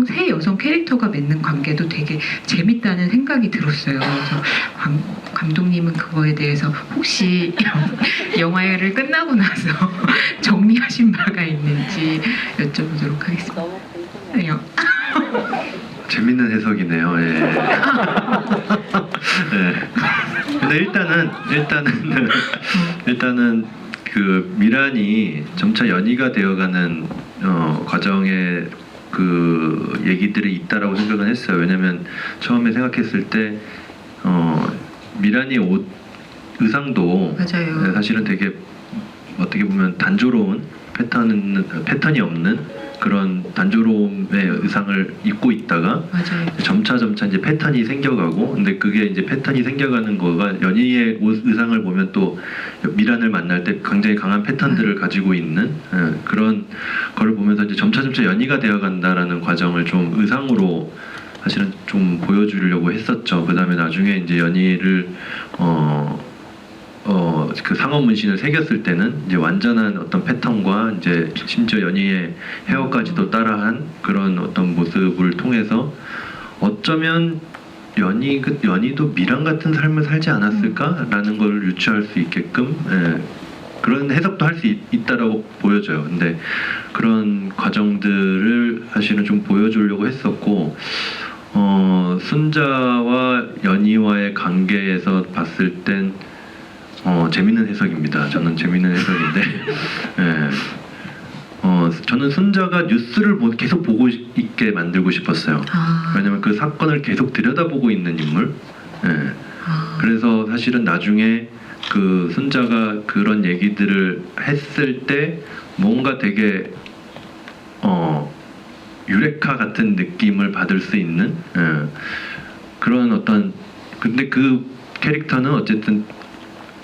새 여성 캐릭터가 맺는 관계도 되게 재밌다는 생각이 들었어요. 그래서 감독님은 그거에 대해서 혹시 영화를 끝나고 나서 정리하신 바가 있는지 여쭤보도록 하겠습니다. 너무 궁금해요. 재밌는 해석이네요. 예. 근데 일단은 그 미란이 점차 연희가 되어가는 과정에 그 얘기들이 있다라고 생각은 했어요. 왜냐면 처음에 생각했을 때 미란이 옷 의상도 맞아요. 사실은 되게 어떻게 보면 단조로운 패턴이 없는 그런 단조로움의 의상을 입고 있다가 맞아요. 점차 이제 패턴이 생겨가고 근데 그게 이제 패턴이 생겨가는 거가 연희의 옷 의상을 보면 또 미란을 만날 때 굉장히 강한 패턴들을 가지고 있는 그런 거를 보면서 이제 점차 연희가 되어간다라는 과정을 좀 의상으로 사실은 좀 보여주려고 했었죠. 그다음에 나중에 이제 연희를 그 상어 문신을 새겼을 때는 이제 완전한 어떤 패턴과 이제 심지어 연희의 헤어까지도 따라한 그런 어떤 모습을 통해서 어쩌면 연희도 미란 같은 삶을 살지 않았을까라는 걸 유추할 수 있게끔 그런 해석도 할 수 있다라고 보여져요. 근데 그런 과정들을 사실은 좀 보여주려고 했었고 순자와 연희와의 관계에서 봤을 땐 재밌는 해석입니다. 저는 재밌는 해석인데 저는 순자가 뉴스를 계속 보고 있게 만들고 싶었어요. 왜냐면 그 사건을 계속 들여다보고 있는 인물. 그래서 사실은 나중에 그 순자가 그런 얘기들을 했을 때 뭔가 되게 유레카 같은 느낌을 받을 수 있는 그런 어떤 근데 그 캐릭터는 어쨌든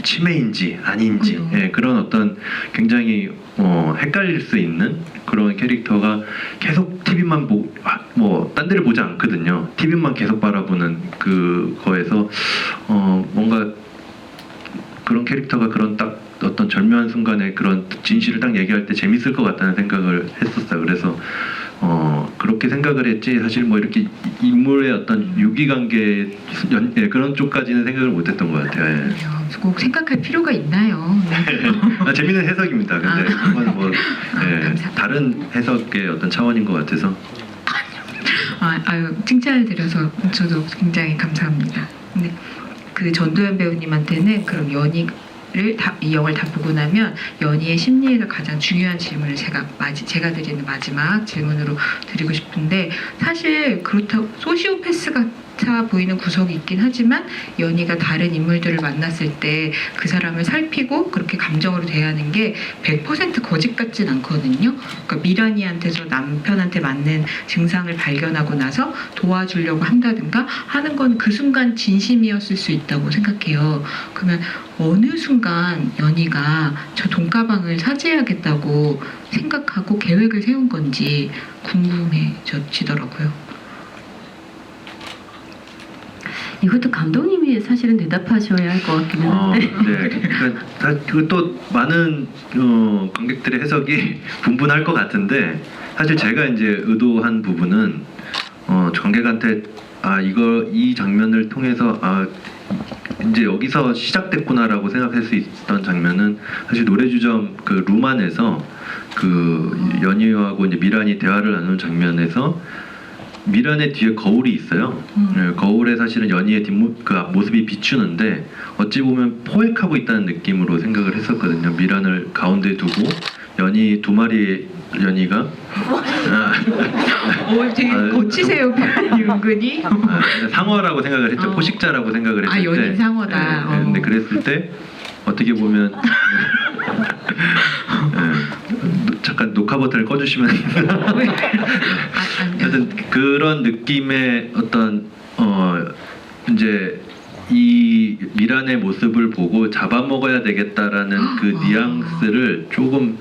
치매인지 아닌지 그런 어떤 굉장히 헷갈릴 수 있는 그런 캐릭터가 계속 TV만 딴 데를 보지 않거든요. TV만 계속 바라보는 그거에서 뭔가 그런 캐릭터가 그런 딱 어떤 절묘한 순간에 그런 진실을 딱 얘기할 때 재밌을 것 같다는 생각을 했었어요. 그래서 그렇게 생각을 했지 사실 뭐 이렇게 인물의 어떤 유기관계 그런 쪽까지는 생각을 못했던 것 같아요. 꼭 생각할 필요가 있나요? 재밌는 해석입니다. 근데 그건 뭐 다른 해석의 어떤 차원인 것 같아서. 칭찬을 드려서 저도 굉장히 감사합니다. 근데 그 전도연 배우님한테는 그럼 연희를 이 영화를 다 보고 나면 연희의 심리에서 가장 중요한 질문을 제가 드리는 마지막 질문으로 드리고 싶은데, 사실 그렇다고 소시오패스 같아 보이는 구석이 있긴 하지만 연희가 다른 인물들을 만났을 때 그 사람을 살피고 그렇게 감정으로 대하는 게 100% 거짓 같진 않거든요. 그러니까 미란이한테서 남편한테 맞는 증상을 발견하고 나서 도와주려고 한다든가 하는 건 그 순간 진심이었을 수 있다고 생각해요. 그러면 어느 순간 연희가 저 돈가방을 사죄하겠다고 생각하고 계획을 세운 건지 궁금해지더라고요. 이것도 감독님이 사실은 대답하셔야 할 것 같기는 한데. 네, 그러니까 그또 많은 관객들의 해석이 분분할 것 같은데, 사실 제가 이제 의도한 부분은 관객한테 이 장면을 통해서 이제 여기서 시작됐구나라고 생각할 수 있던 장면은 사실 노래주점 그 루만에서 그 연희하고 이제 미란이 대화를 나누는 장면에서 미란의 뒤에 거울이 있어요. 네, 거울에 사실은 연희의 그 모습이 비추는데 어찌 보면 포획하고 있다는 느낌으로 생각을 했었거든요. 미란을 가운데 두고 연희 두 마리의 연희가 되게 거치세요, 표현이 은근히. 상어라고 생각을 했죠. 포식자라고 생각을 했을 때. 연희 상어다. 네, 근데 그랬을 때 어떻게 보면 잠깐 녹화 버튼을 꺼주시면 하여튼 그런 느낌의 어떤 이제 이 미란의 모습을 보고 잡아먹어야 되겠다라는 그 뉘앙스를 조금,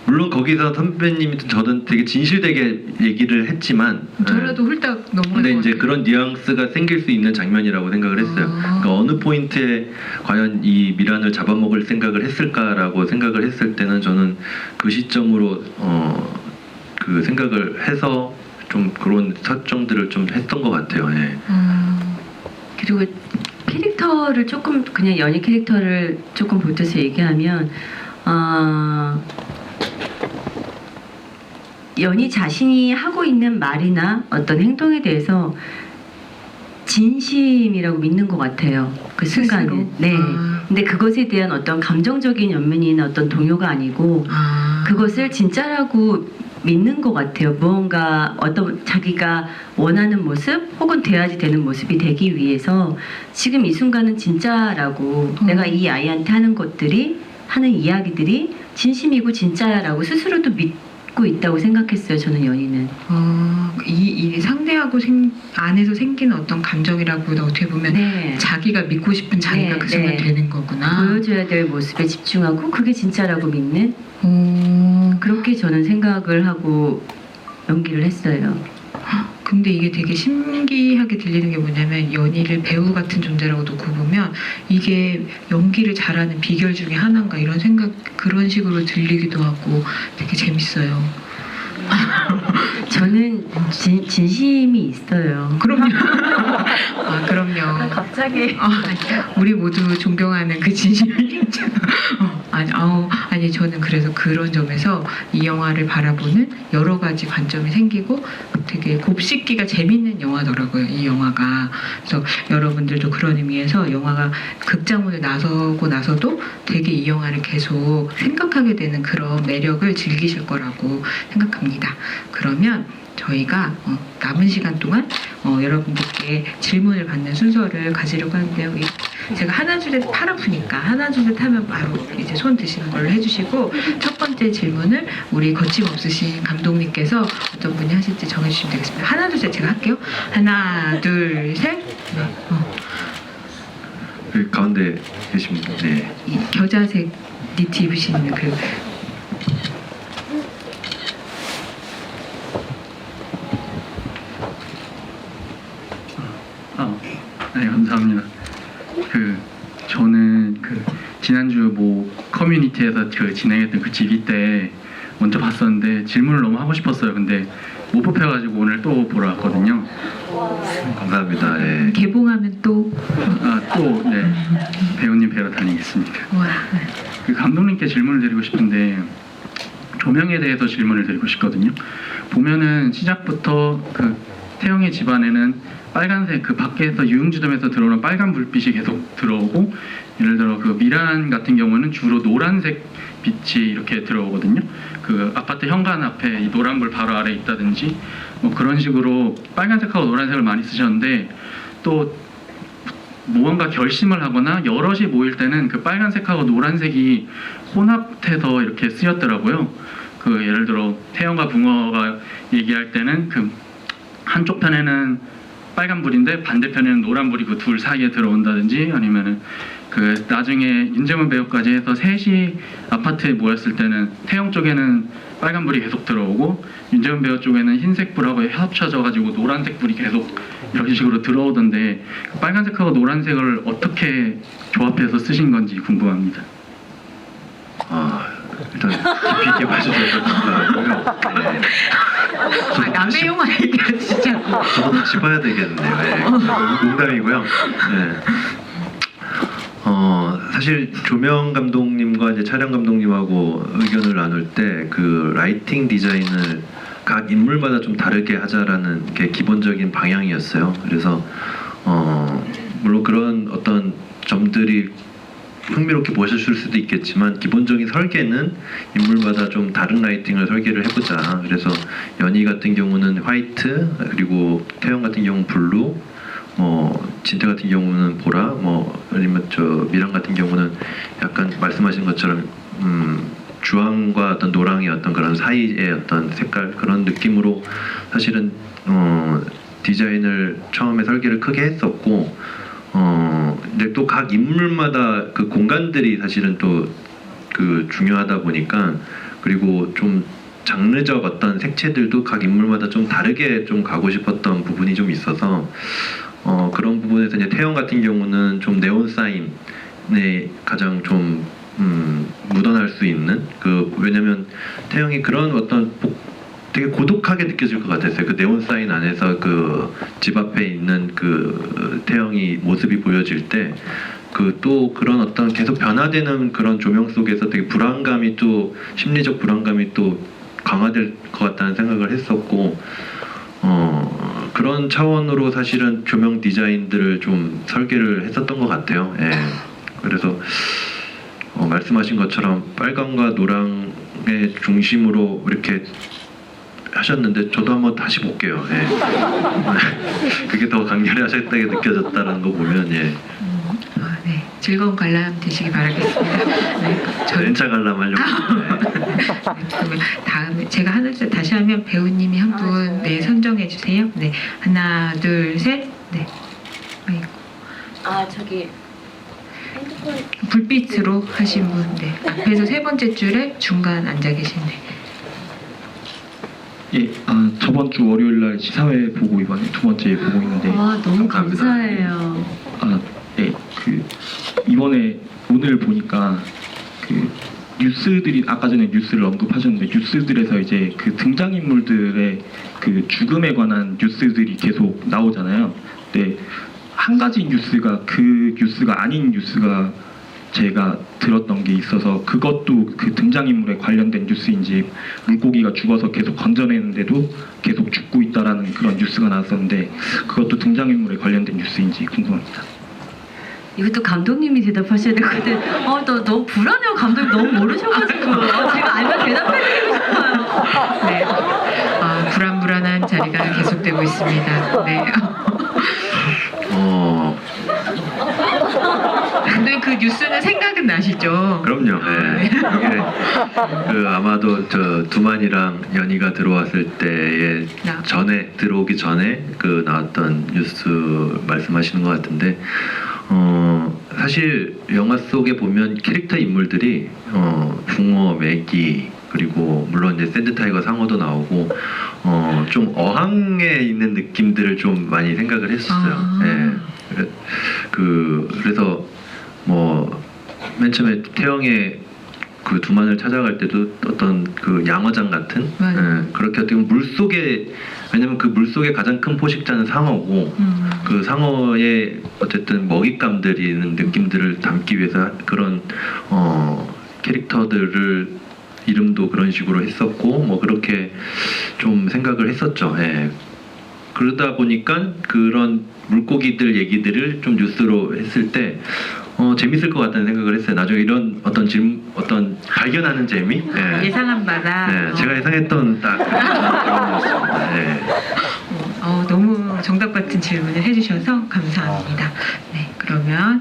물론 거기서 선배님이 저는 되게 진실되게 얘기를 했지만 저라도 훌딱 넘어갈 근데 것 이제 같아요. 그런 뉘앙스가 생길 수 있는 장면이라고 생각을 했어요. 그러니까 어느 포인트에 과연 이 미란을 잡아먹을 생각을 했을까라고 생각을 했을 때는 저는 그 시점으로 그 생각을 해서 좀 그런 설정들을 좀 했던 것 같아요. 예. 그리고 캐릭터를 조금 그냥 연희 캐릭터를 조금 보태서 얘기하면 연희 자신이 하고 있는 말이나 어떤 행동에 대해서 진심이라고 믿는 것 같아요. 그 순간에. 스스로? 네. 근데 그것에 대한 어떤 감정적인 연민이나 어떤 동요가 아니고 그것을 진짜라고 믿는 것 같아요. 무언가 어떤 자기가 원하는 모습 혹은 돼야지 되는 모습이 되기 위해서 지금 이 순간은 진짜라고 내가 이 아이한테 하는 것들이 하는 이야기들이 진심이고 진짜야라고 스스로도 믿고 있다고 생각했어요. 저는 연희는. 이 상대하고 안에서 생기는 어떤 감정이라고보다 어떻게 보면 네. 자기가 믿고 싶은 자기가 네, 그 순간 네. 되는 거구나. 보여줘야 될 모습에 집중하고 그게 진짜라고 믿는 그렇게 저는 생각을 하고 연기를 했어요. 근데 이게 되게 신기하게 들리는 게 뭐냐면 연희를 배우 같은 존재라고 놓고 보면 이게 연기를 잘하는 비결 중에 하나인가 이런 생각, 그런 식으로 들리기도 하고 되게 재밌어요. 저는 진심이 있어요. 그럼요. 그럼요. 갑자기 우리 모두 존경하는 그 진심이 있죠. 아니 저는 그래서 그런 점에서 이 영화를 바라보는 여러 가지 관점이 생기고 되게 곱씹기가 재밌는 영화더라고요. 이 영화가. 그래서 여러분들도 그런 의미에서 영화가 극장문을 나서고 나서도 되게 이 영화를 계속 생각하게 되는 그런 매력을 즐기실 거라고 생각합니다. 그러면 저희가 남은 시간 동안 여러분들께 질문을 받는 순서를 가지려고 하는데요. 제가 하나 둘셋 팔 아프니까 하나 둘셋 하면 바로 이제 손 드시는 걸로 해주시고, 첫 번째 질문을 우리 거침없으신 감독님께서 어떤 분이 하실지 정해주시면 되겠습니다. 하나 둘셋 제가 할게요. 하나 둘셋. 그 가운데 계신 분. 네. 이 겨자색 니트 입으시는 그 네, 감사합니다. 저는 지난주 뭐 커뮤니티에서 진행했던 그 집이 때 먼저 봤었는데 질문을 너무 하고 싶었어요. 근데 못 뽑혀가지고 오늘 또 보러 왔거든요. 감사합니다. 예. 개봉하면 또 네, 배우님 뵈러 다니겠습니다. 와. 감독님께 질문을 드리고 싶은데 조명에 대해서 질문을 드리고 싶거든요. 보면은 시작부터 태영의 집안에는 빨간색 그 밖에서 유흥주점에서 들어오는 빨간 불빛이 계속 들어오고, 예를 들어 그 미란 같은 경우는 주로 노란색 빛이 이렇게 들어오거든요. 그 아파트 현관 앞에 이 노란불 바로 아래 있다든지 뭐 그런 식으로 빨간색하고 노란색을 많이 쓰셨는데, 또 무언가 결심을 하거나 여럿이 모일 때는 그 빨간색하고 노란색이 혼합해서 이렇게 쓰였더라고요. 그 예를 들어 태연과 붕어가 얘기할 때는 그 한쪽 편에는 빨간 불인데 반대편에는 노란 불이 그 둘 사이에 들어온다든지, 아니면은 그 나중에 윤재문 배우까지 해서 셋이 아파트에 모였을 때는 태영 쪽에는 빨간 불이 계속 들어오고 윤재문 배우 쪽에는 흰색 불하고 합쳐져 가지고 노란색 불이 계속 이런 식으로 들어오던데, 그 빨간색하고 노란색을 어떻게 조합해서 쓰신 건지 궁금합니다. 일단 깊이 있게 봐주셔서 감사하고요. 네. 남의 영화 얘기하시지 않고. 저도 다시 봐야 되겠네요. 네. 농담이고요. 네. 사실 조명 감독님과 이제 촬영 감독님하고 의견을 나눌 때 그 라이팅 디자인을 각 인물마다 좀 다르게 하자라는 게 기본적인 방향이었어요. 그래서 물론 그런 어떤 점들이 흥미롭게 보셨을 수도 있겠지만, 기본적인 설계는 인물마다 좀 다른 라이팅을 설계를 해보자. 그래서 연희 같은 경우는 화이트, 그리고 태연 같은 경우는 블루, 진태 같은 경우는 보라, 아니면 미랑 같은 경우는 약간 말씀하신 것처럼 주황과 어떤 노랑의 어떤 그런 사이의 어떤 색깔, 그런 느낌으로 사실은 디자인을 처음에 설계를 크게 했었고, 근데 또 각 인물마다 그 공간들이 사실은 또 그 중요하다 보니까, 그리고 좀 장르적 어떤 색채들도 각 인물마다 좀 다르게 좀 가고 싶었던 부분이 좀 있어서, 그런 부분에서 이제 태연 같은 경우는 좀 네온 사인에 가장 좀 묻어날 수 있는, 왜냐면 태연이 그런 어떤 되게 고독하게 느껴질 것 같았어요. 그 네온 사인 안에서 그 집 앞에 있는 그 태영이 모습이 보여질 때, 그 또 그런 어떤 계속 변화되는 그런 조명 속에서 되게 불안감이, 또 심리적 불안감이 또 강화될 것 같다는 생각을 했었고, 그런 차원으로 사실은 조명 디자인들을 좀 설계를 했었던 것 같아요. 예. 그래서 말씀하신 것처럼 빨강과 노랑의 중심으로 이렇게 하셨는데, 저도 한번 다시 볼게요. 예. 그게 더 강렬히 하셨다게 느껴졌다는 거 보면, 예. 네, 즐거운 관람 되시기 바라겠습니다. 네, 연차 관람하려고. 그러면 다음에 제가 하나 다시 하면 배우님이 한 분 선정해 주세요. 네, 하나, 둘, 셋. 네. 아이고. 저기 핸드폰 불빛으로 하신 분. 네. 앞에서 세 번째 줄에 중간 앉아 계신데. 예, 저번 주 월요일 날 시사회 보고 이번에 두 번째 보고 있는데, 너무 감사합니다. 감사해요. 네, 이번에 오늘 보니까 그 뉴스들이, 아까 전에 뉴스를 언급하셨는데, 뉴스들에서 이제 그 등장인물들의 그 죽음에 관한 뉴스들이 계속 나오잖아요. 근데 한 가지 뉴스가 그 뉴스가 아닌 뉴스가 제가 들었던 게 있어서, 그것도 그 등장인물에 관련된 뉴스인지, 물고기가 죽어서 계속 건져내는데도 계속 죽고 있다라는 그런 뉴스가 나왔었는데, 그것도 등장인물에 관련된 뉴스인지 궁금합니다. 이것도 감독님이 대답하셔야 되거든. 나 너무 불안해요. 감독님 너무 모르셔가지고. 제가 알면 대답해드리고 싶어요. 네. 불안불안한 자리가 계속되고 있습니다. 네. 근데 그 뉴스는 생각은 나시죠? 그럼요. 예. 이게 아마도 두만이랑 연희가 들어왔을 때에 들어오기 전에 그 나왔던 뉴스 말씀하시는 것 같은데, 사실 영화 속에 보면 캐릭터 인물들이 붕어, 매기, 그리고 물론 이제 샌드타이거 상어도 나오고 좀 어항에 있는 느낌들을 좀 많이 생각을 했었어요. 예. 그래서 맨 처음에 태영의 그 두만을 찾아갈 때도 어떤 그 양어장 같은, 그렇게 어떻게 보면 물속에, 왜냐면 그 물속의 가장 큰 포식자는 상어고, 그 상어의 어쨌든 먹잇감들이 있는 느낌들을 담기 위해서 그런 캐릭터들을 이름도 그런 식으로 했었고, 그렇게 좀 생각을 했었죠. 예. 그러다 보니까 그런 물고기들 얘기들을 좀 뉴스로 했을 때 재밌을 것 같다는 생각을 했어요. 나중에 이런 어떤 발견하는 재미? 네. 예상한 바다. 네, 제가 예상했던 딱 그런 질문이었습니다. 네. 너무 정답 같은 질문을 해주셔서 감사합니다. 네, 그러면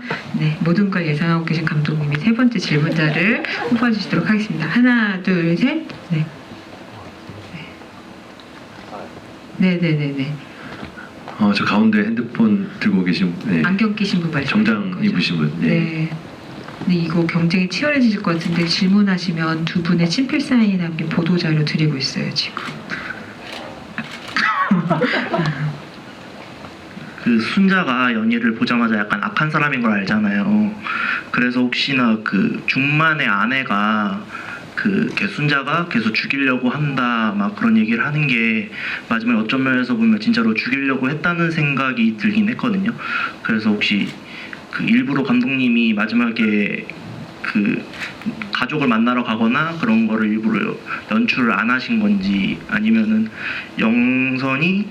모든 걸 예상하고 계신 감독님이 세 번째 질문자를 뽑아주시도록 하겠습니다. 하나, 둘, 셋. 네. 저 가운데 핸드폰 들고 계신 네. 안경 끼신 분 말씀. 정장 입으신 분. 네. 네. 근데 이거 경쟁이 치열해지실 것 같은데 질문하시면 두 분의 친필 사인이 담긴 보도 자료 드리고 있어요 지금. 그 순자가 연희를 보자마자 약간 악한 사람인 걸 알잖아요. 그래서 혹시나 그 중만의 아내가 그 순자가 계속 죽이려고 한다 막 그런 얘기를 하는 게 마지막에 어떤 면에서 보면 진짜로 죽이려고 했다는 생각이 들긴 했거든요. 그래서 혹시 그 일부러 감독님이 마지막에 그 가족을 만나러 가거나 그런 거를 일부러 연출을 안 하신 건지 아니면은 영선이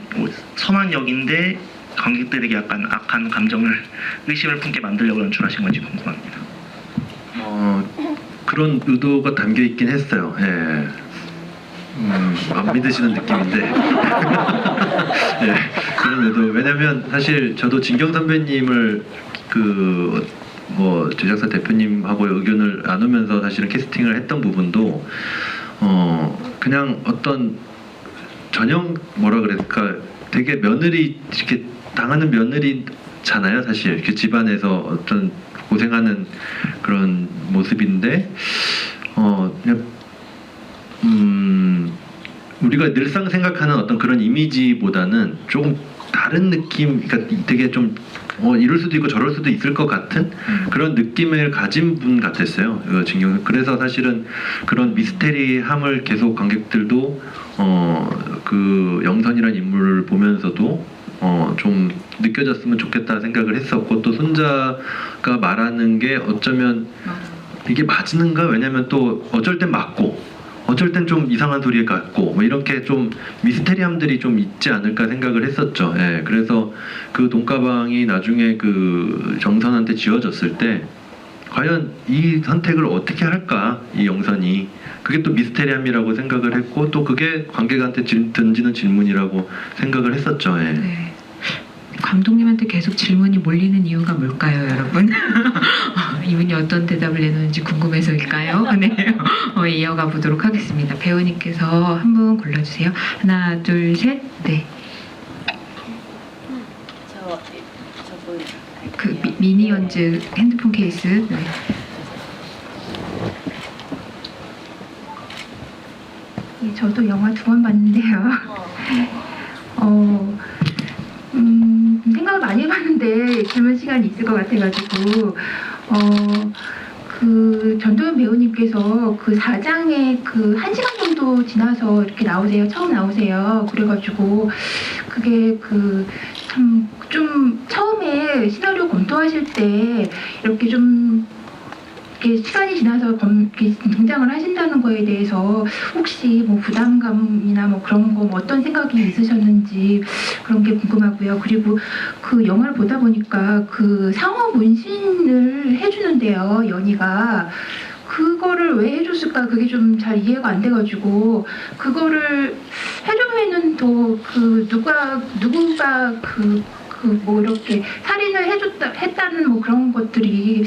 선한 역인데 관객들에게 약간 악한 감정을 의심을 품게 만들려고 연출하신 건지 궁금합니다. 그런 의도가 담겨 있긴 했어요. 예. 안 믿으시는 느낌인데. 예, 그런 의도. 왜냐면 사실 저도 진경 선배님을 제작사 대표님하고 의견을 나누면서 사실은 캐스팅을 했던 부분도 그냥 어떤 전형 뭐라 그럴까 되게 며느리 이렇게 당하는 며느리잖아요. 사실 그 집안에서 어떤 고생하는 그런 모습인데 그냥 우리가 늘상 생각하는 어떤 그런 이미지보다는 조금 다른 느낌, 그러니까 되게 좀 이럴 수도 있고 저럴 수도 있을 것 같은 그런 느낌을 가진 분 같았어요. 진경. 그래서 사실은 그런 미스테리함을 계속 관객들도 그 영선이라는 인물을 보면서도 좀 느껴졌으면 좋겠다 생각을 했었고, 또 손자가 말하는 게 어쩌면 이게 맞는가? 왜냐면 또 어쩔 땐 맞고 어쩔 땐 좀 이상한 소리 같고 뭐 이렇게 좀 미스테리함들이 좀 있지 않을까 생각을 했었죠. 예, 그래서 그 돈가방이 나중에 그 정선한테 지어졌을 때 과연 이 선택을 어떻게 할까, 이 영선이. 그게 또 미스테리함이라고 생각을 했고, 또 그게 관객한테 던지는 질문이라고 생각을 했었죠. 예. 네. 감독님한테 계속 질문이 몰리는 이유가 뭘까요, 여러분? 이분이 어떤 대답을 내놓는지 궁금해서일까요? 네, 이어가 보도록 하겠습니다. 배우님께서 한 분 골라주세요. 하나, 둘, 셋, 네. 저분 그 미니언즈 핸드폰 케이스. 네. 저도 영화 2번 봤는데요. 생각을 많이 해봤는데 질문 시간이 있을 것 같아가지고 그 전도연 배우님께서 그 4장에 그 1시간 정도 지나서 이렇게 나오세요. 처음 나오세요. 그래가지고 그게 그 참 좀 처음에 시나리오 검토하실 때 이렇게 좀 이렇게 시간이 지나서 이렇게 등장을 하신다는 거에 대해서 혹시 뭐 부담감이나 뭐 그런 거 뭐 어떤 생각이 있으셨는지 그런 게 궁금하고요. 그리고 그 영화를 보다 보니까 그 상어 문신을 해주는데요, 연희가. 그거를 왜 해줬을까? 그게 좀 잘 이해가 안 돼가지고 그거를 해주면은 또 그 누가 뭐 이렇게 살인을 했다는 뭐 그런 것들이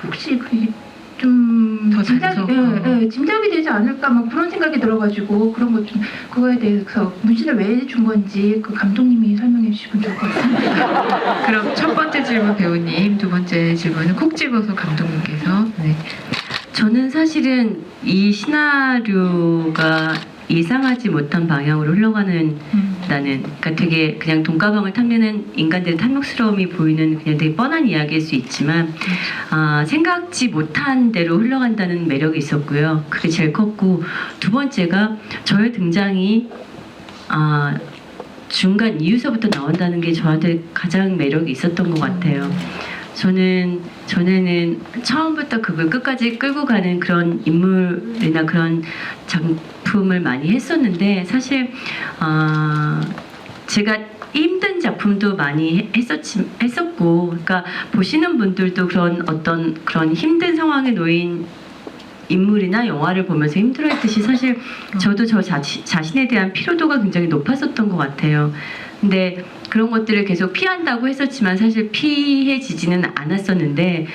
혹시 그게 좀 더 짐작이 되지 않을까 막 그런 생각이 들어가지고 그런 것 좀 그거에 대해서 문신을 왜 준 건지 그 감독님이 설명해 주시면 좋을 것 같습니다. 그럼 첫 번째 질문 배우님, 두 번째 질문은 콕 집어서 감독님께서. 네. 저는 사실은 이 시나리오가 예상하지 못한 방향으로 흘러가는 나는, 그러니까 되게 그냥 돈가방을 탐내는 인간들의 탐욕스러움이 보이는 그냥 되게 뻔한 이야기일 수 있지만 생각지 못한 대로 흘러간다는 매력이 있었고요. 그게 제일 컸고, 두 번째가 저의 등장이 중간 이유서부터 나온다는 게 저한테 가장 매력이 있었던 것 같아요. 전에는 처음부터 그걸 끝까지 끌고 가는 그런 인물이나 그런 작품을 많이 했었는데, 사실 제가 힘든 작품도 많이 했었고, 그러니까 보시는 분들도 그런 힘든 상황에 놓인 인물이나 영화를 보면서 힘들어했듯이 사실 저도 저 자신에 대한 피로도가 굉장히 높았었던 것 같아요. 근데 그런 것들을 계속 피한다고 했었지만 사실 피해지지는 않았었는데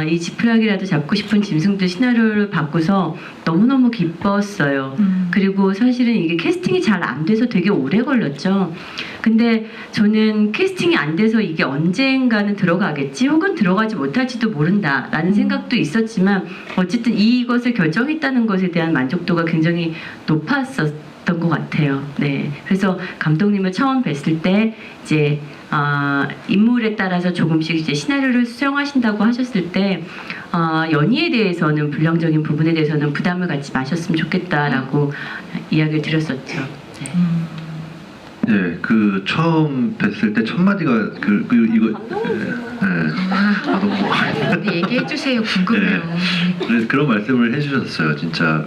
이 지푸라기라도 잡고 싶은 짐승들 시나리오를 받고서 너무너무 기뻤어요. 그리고 사실은 이게 캐스팅이 잘 안 돼서 되게 오래 걸렸죠. 근데 저는 캐스팅이 안 돼서 이게 언젠가는 들어가겠지 혹은 들어가지 못할지도 모른다라는 생각도 있었지만 어쨌든 이것을 결정했다는 것에 대한 만족도가 굉장히 높았었던 것 같아요. 네, 그래서 감독님을 처음 뵀을 때 이제 인물에 따라서 조금씩 이제 시나리오를 수정하신다고 하셨을 때 연희에 대해서는 불량적인 부분에 대해서는 부담을 갖지 마셨으면 좋겠다라고 이야기를 드렸었죠. 네. 네, 그 처음 뵀을 때 첫 마디가 이거 너무 얘기해 주세요. 궁금해요. 그래서 그런 말씀을 해주셨어요. 진짜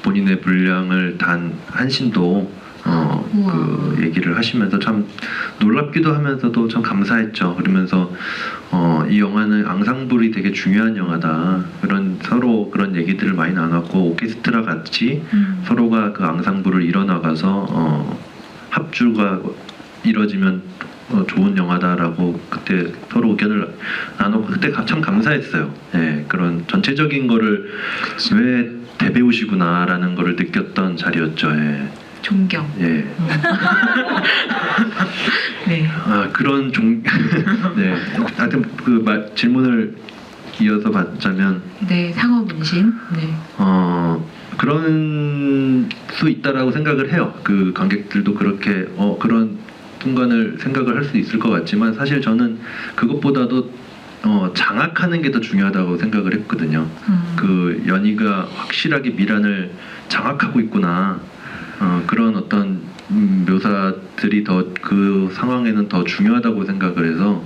본인의 분량을 단 한신도 그 얘기를 하시면서 참 놀랍기도 하면서도 참 감사했죠. 그러면서 이 영화는 앙상블이 되게 중요한 영화다. 서로 그런 얘기들을 많이 나눴고 오케스트라 같이 서로가 그 앙상블을 이뤄나가서 합주가 이뤄지면 좋은 영화다라고 그때 서로 의견을 나눴고 그때 참 감사했어요. 예, 그런 전체적인 거를 왜 대배우시구나라는 거를 느꼈던 자리였죠. 예. 존경. 예. 네. 그런 네. 하여튼 질문을 이어서 받자면 네, 상어 문신. 네. 그런 수 있다라고 생각을 해요. 그 관객들도 그렇게 그런 순간을 생각을 할 수 있을 것 같지만 사실 저는 그것보다도 장악하는 게 더 중요하다고 생각을 했거든요. 그 연희가 확실하게 미란을 장악하고 있구나. 그런 어떤 묘사들이 더 그 상황에는 더 중요하다고 생각을 해서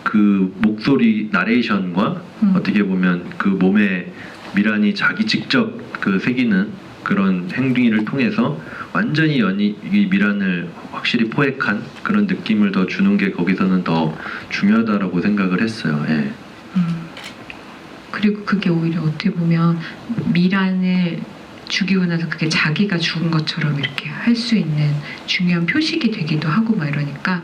그 목소리 나레이션과 어떻게 보면 그 몸에 미란이 자기 직접 그 새기는 그런 행동을 통해서 완전히 이 미란을 확실히 포획한 그런 느낌을 더 주는 게 거기서는 더 중요하다라고 생각을 했어요. 예. 그리고 그게 오히려 어떻게 보면 미란을 죽이고 나서 그게 자기가 죽은 것처럼 이렇게 할 수 있는 중요한 표식이 되기도 하고 막 이러니까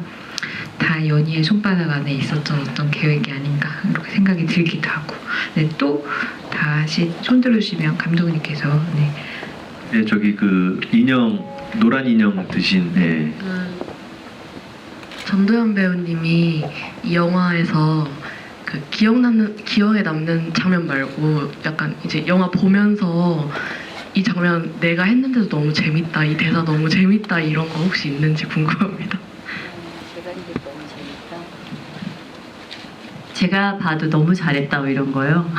다 연희의 손바닥 안에 있었던 어떤 계획이 아닌가 이렇게 생각이 들기도 하고. 네, 또 다시 손 들어주시면 감독님께서 예, 저기 그 인형 노란 인형 드신 전도연 배우님이 이 영화에서 그 기억에 남는 장면 말고 약간 이제 영화 보면서 이 장면 내가 했는데도 너무 재밌다, 이 대사 너무 재밌다 이런 거 혹시 있는지 궁금합니다. 제가 봐도 너무 잘했다 뭐 이런 거요.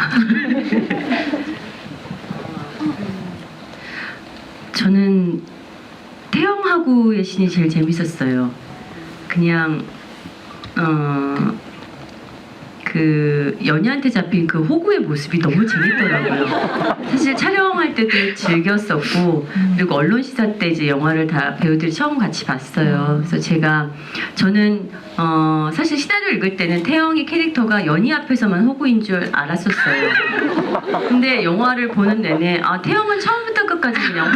저는 태영하고의 신이 제일 재밌었어요. 그냥 그 연희한테 잡힌 그 호구의 모습이 너무 재밌더라고요. 사실 촬영할 때도 즐겼었고 그리고 언론 시사 때 이제 영화를 다 배우들이 처음 같이 봤어요. 그래서 저는 사실 시나리오 읽을 때는 태영이 캐릭터가 연희 앞에서만 호구인 줄 알았었어요. 근데 영화를 보는 내내 태영은 처음부터 끝까지 그냥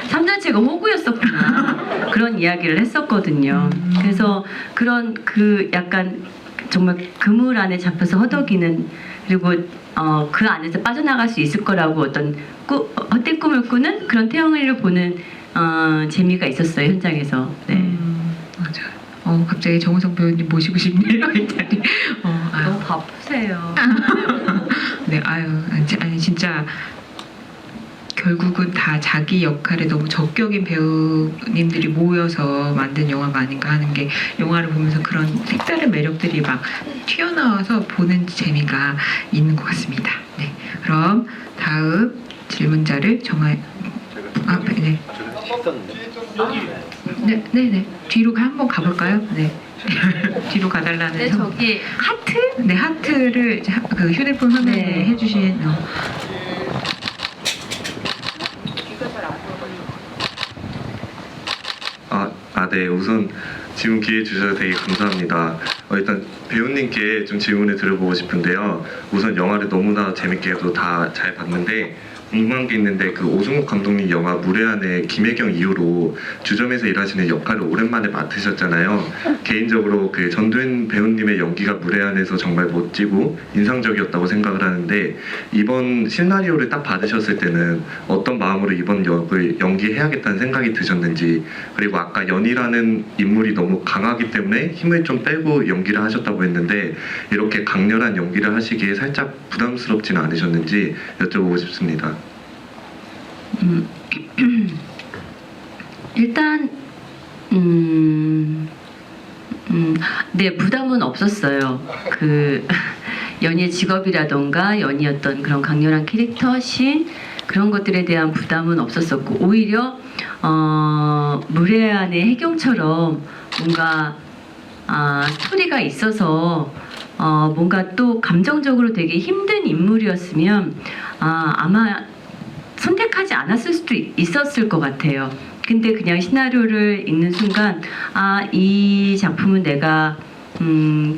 삶 자체가 호구였었구나 그런 이야기를 했었거든요. 그래서 그런 그 약간 정말 그물 안에 잡혀서 허덕이는 그리고 그 안에서 빠져나갈 수 있을 거라고 어떤 헛된 꿈을 꾸는 그런 태영이를 보는 재미가 있었어요 현장에서. 네. 맞아요. 갑자기 정우성 배우님 모시고 싶네요 이 자리. 너무 바쁘세요. 네, 아니 진짜 결국은 다 자기 역할에 너무 적격인 배우님들이 모여서 만든 영화가 아닌가 하는 게 영화를 보면서 그런 색다른 매력들이 막 튀어나와서 보는 재미가 있는 것 같습니다. 네, 그럼 다음 질문자를 네. 뒤로 한번 가볼까요? 네. 뒤로 가달라는. 네, 저기 하트? 네, 하트를 그 휴대폰 화면에 네. 해주신. 네, 우선 질문 기회 주셔서 되게 감사합니다. 일단 배우님께 좀 질문을 드려보고 싶은데요. 우선 영화를 너무나 재밌게도 다 잘 봤는데 궁금한 게 있는데 그 오승욱 감독님 영화 무례한의 김혜경 이후로 주점에서 일하시는 역할을 오랜만에 맡으셨잖아요. 개인적으로 그 전도연 배우님의 연기가 무례한에서 정말 멋지고 인상적이었다고 생각을 하는데 이번 시나리오를 딱 받으셨을 때는 어떤 마음으로 이번 역을 연기해야겠다는 생각이 드셨는지, 그리고 아까 연희라는 인물이 너무 강하기 때문에 힘을 좀 빼고 연기를 하셨다고 했는데 이렇게 강렬한 연기를 하시기에 살짝 부담스럽지는 않으셨는지 여쭤보고 싶습니다. 일단 네, 부담은 없었어요. 그 연희의 직업이라던가 연희 어떤 그런 강렬한 캐릭터, 신 그런 것들에 대한 부담은 없었었고, 오히려 무례한의 혜경처럼 뭔가 스토리가 있어서 뭔가 또 감정적으로 되게 힘든 인물이었으면 아마 선택하지 않았을 수도 있었을 것 같아요. 근데 그냥 시나리오를 읽는 순간 이 작품은 내가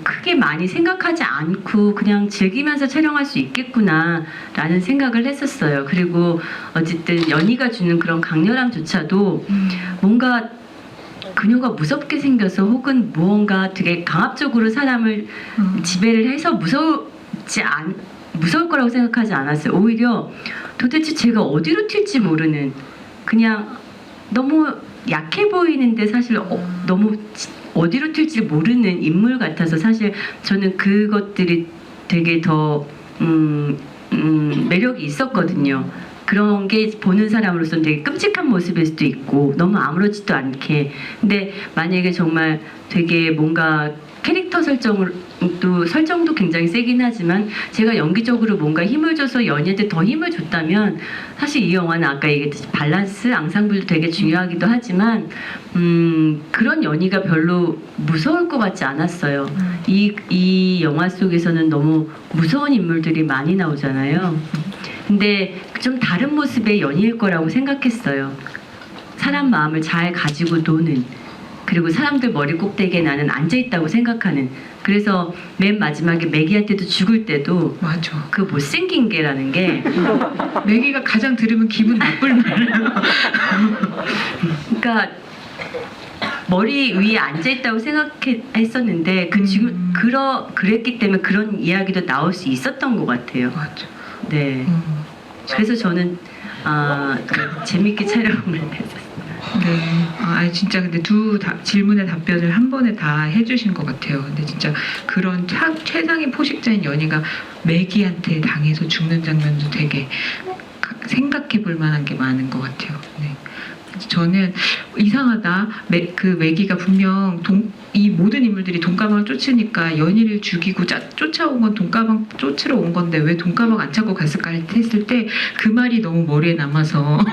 크게 많이 생각하지 않고 그냥 즐기면서 촬영할 수 있겠구나 라는 생각을 했었어요. 그리고 어쨌든 연희가 주는 그런 강렬함조차도 뭔가 그녀가 무섭게 생겨서 혹은 무언가 되게 강압적으로 사람을 지배를 해서 무서울 거라고 생각하지 않았어요. 오히려 도대체 제가 어디로 튈지 모르는, 그냥 너무 약해 보이는데 사실 너무 어디로 튈지 모르는 인물 같아서 사실 저는 그것들이 되게 더 매력이 있었거든요. 그런 게 보는 사람으로서는 되게 끔찍한 모습일 수도 있고 너무 아무렇지도 않게, 근데 만약에 정말 되게 뭔가 캐릭터 설정도 굉장히 세긴 하지만 제가 연기적으로 뭔가 힘을 줘서 연희한테 더 힘을 줬다면 사실 이 영화는 아까 얘기했듯이 밸런스, 앙상블도 되게 중요하기도 하지만 그런 연희가 별로 무서울 것 같지 않았어요. 이 영화 속에서는 너무 무서운 인물들이 많이 나오잖아요. 근데 좀 다른 모습의 연희일 거라고 생각했어요. 사람 마음을 잘 가지고 노는, 그리고 사람들 머리 꼭대기에 나는 앉아있다고 생각하는. 그래서 맨 마지막에 매기한테도 죽을 때도 맞아. 그 못생긴 개라는 게 매기가 가장 들으면 기분 나쁠 말. 그러니까 머리 위에 앉아있다고 생각했었는데 그랬기 때문에 그런 이야기도 나올 수 있었던 것 같아요. 맞아. 네. 그래서 저는 재밌게 촬영을 했었어요. 네. 진짜 근데 질문의 답변을 한 번에 다 해주신 것 같아요. 근데 진짜 그런 최상의 포식자인 연희가 매기한테 당해서 죽는 장면도 되게 생각해 볼 만한 게 많은 것 같아요. 네. 저는 이상하다. 그 매기가 분명 이 모든 인물들이 돈가방을 쫓으니까 연희를 죽이고 쫓아온 건 돈가방 쫓으러 온 건데 왜 돈가방 안 찾고 갔을까 했을 때 그 말이 너무 머리에 남아서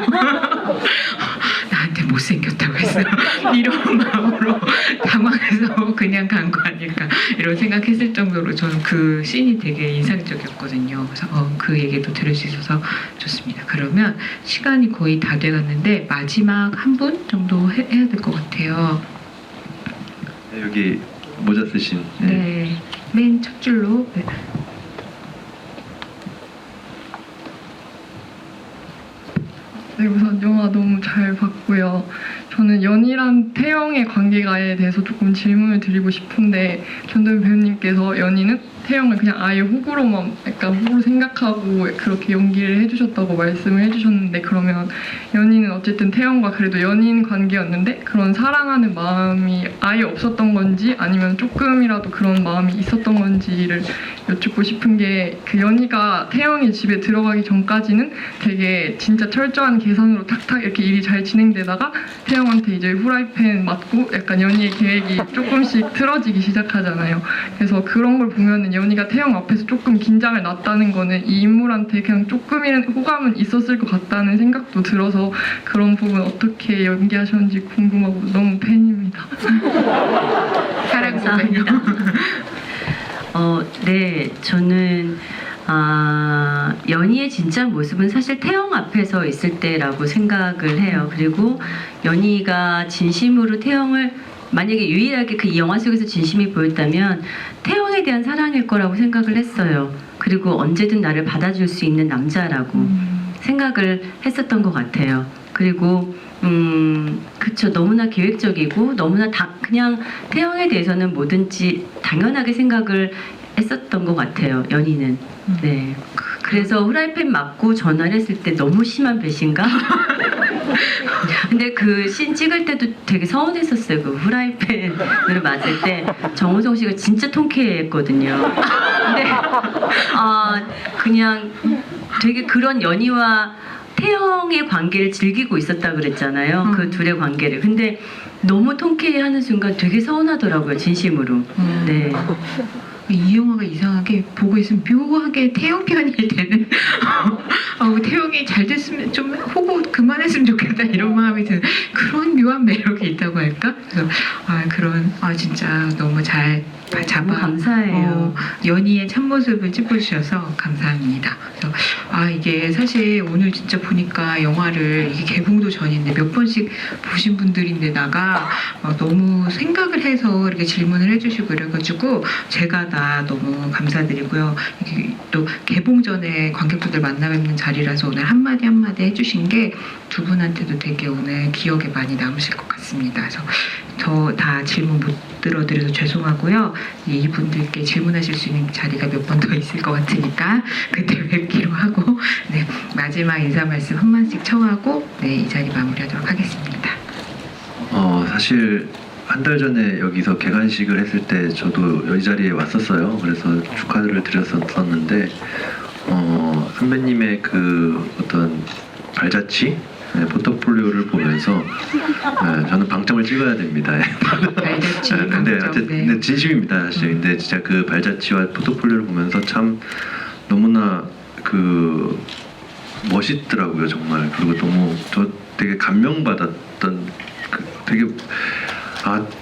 나한테 못생겼다고 했어요. 이런 마음으로 당황해서 그냥 간 거 아닐까 이런 생각했을 정도로 저는 그 씬이 되게 인상적이었거든요. 그래서 그 얘기도 들을 수 있어서 좋습니다. 그러면 시간이 거의 다 돼갔는데 마지막 한 분 정도 해야 될 것 같아요. 여기 모자 쓰신. 네, 맨 첫 줄로. 네. 네, 우선 영화 너무 잘 봤고요. 저는 연희랑 태영의 관계가에 대해서 조금 질문을 드리고 싶은데, 전도연 배우님께서 연희는 태영을 그냥 아예 호구로만 약간 호구로 생각하고 그렇게 연기를 해주셨다고 말씀을 해주셨는데, 그러면 연희는 어쨌든 태영과 그래도 연인 관계였는데 그런 사랑하는 마음이 아예 없었던 건지 아니면 조금이라도 그런 마음이 있었던 건지를 여쭙고 싶은 게, 그 연희가 태영이 집에 들어가기 전까지는 되게 진짜 철저한 계산으로 탁탁 이렇게 일이 잘 진행되다가 태영한테 이제 후라이팬 맞고 약간 연희의 계획이 조금씩 틀어지기 시작하잖아요. 그래서 그런 걸 보면은 연희가 태영 앞에서 조금 긴장을 놨다는 거는 이 인물한테 그냥 조금이라도 호감은 있었을 것 같다는 생각도 들어서 그런 부분 어떻게 연기하셨는지 궁금하고 너무 팬입니다. 사랑 고백. 네, 저는 연희의 진짜 모습은 사실 태영 앞에서 있을 때라고 생각을 해요. 그리고 연희가 진심으로 태영을 만약에 유일하게 그 영화 속에서 진심이 보였다면 태영에 대한 사랑일 거라고 생각을 했어요. 그리고 언제든 나를 받아줄 수 있는 남자라고 생각을 했었던 것 같아요. 그리고 그쵸, 너무나 계획적이고 너무나 그냥 태영에 대해서는 뭐든지 당연하게 생각을 했었던 것 같아요. 연희는. 네. 그래서 후라이팬 맞고 전화를 했을 때 너무 심한 배신감? 근데 그 씬 찍을 때도 되게 서운했었어요. 그 후라이팬을 맞을 때 정우성 씨가 진짜 통쾌했거든요. 근데 그냥 되게 그런 연희와 태영의 관계를 즐기고 있었다 그랬잖아요. 그 둘의 관계를. 근데 너무 통쾌해하는 순간 되게 서운하더라고요. 진심으로. 네. 이 영화가 이상하게 보고 있으면 묘하게 태영 편일 때는 태영이 잘 됐으면 좀 호구 그만했으면 좋겠다 이런 마음이 드는 그런 묘한 매력이 있다고 할까? 그래서 진짜 너무 잘 너무 감사해요. 연희의 참모습을 짚어주셔서 감사합니다. 그래서 이게 사실 오늘 진짜 보니까 영화를 이게 개봉도 전인데 몇 번씩 보신 분들인데다가 너무 생각을 해서 이렇게 질문을 해주시고 그래가지고 제가 다 너무 감사드리고요. 이게 또 개봉 전에 관객분들 만나 뵙는 자리라서 오늘 한마디 한마디 해주신 게 두 분한테도 되게 오늘 기억에 많이 남으실 것 같습니다. 그래서 저 다 질문 못 들어드려서 죄송하고요. 이분들께 질문하실 수 있는 자리가 몇 번 더 있을 것 같으니까 그때 뵙기로 하고 마지막 인사 말씀 한 번씩 청하고 이 자리 마무리하도록 하겠습니다. 사실 한 달 전에 여기서 개관식을 했을 때 저도 이 자리에 왔었어요. 그래서 축하를 드렸었는데 선배님의 그 어떤 발자취 포트폴리오를 보면서 저는 방점을 찍어야 됩니다. 발자취, 근데 방점, 근데 진심입니다, 사실. 근데 진짜 그 발자취와 포트폴리오를 보면서 참 너무나 그 멋있더라고요, 정말. 그리고 너무 저 되게 감명받았던 되게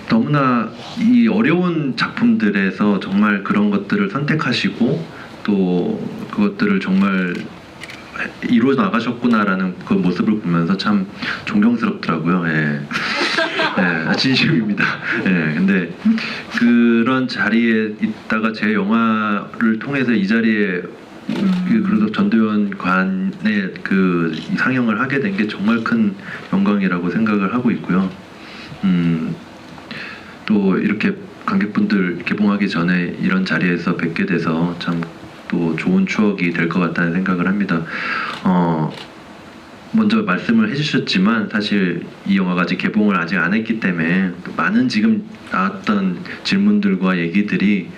너무나 이 어려운 작품들에서 정말 그런 것들을 선택하시고 또 그것들을 정말 이루어 나가셨구나라는 그 모습을 보면서 참 존경스럽더라고요. 진심입니다. 근데 그런 자리에 있다가 제 영화를 통해서 이 자리에 그래도 전도연 관의 그 상영을 하게 된 게 정말 큰 영광이라고 생각을 하고 있고요. 또 이렇게 관객분들 개봉하기 전에 이런 자리에서 뵙게 돼서 참 또 좋은 추억이 될 것 같다는 생각을 합니다. 먼저 말씀을 해주셨지만 사실 이 영화가 아직 개봉을 아직 안 했기 때문에 많은 지금 나왔던 질문들과 얘기들이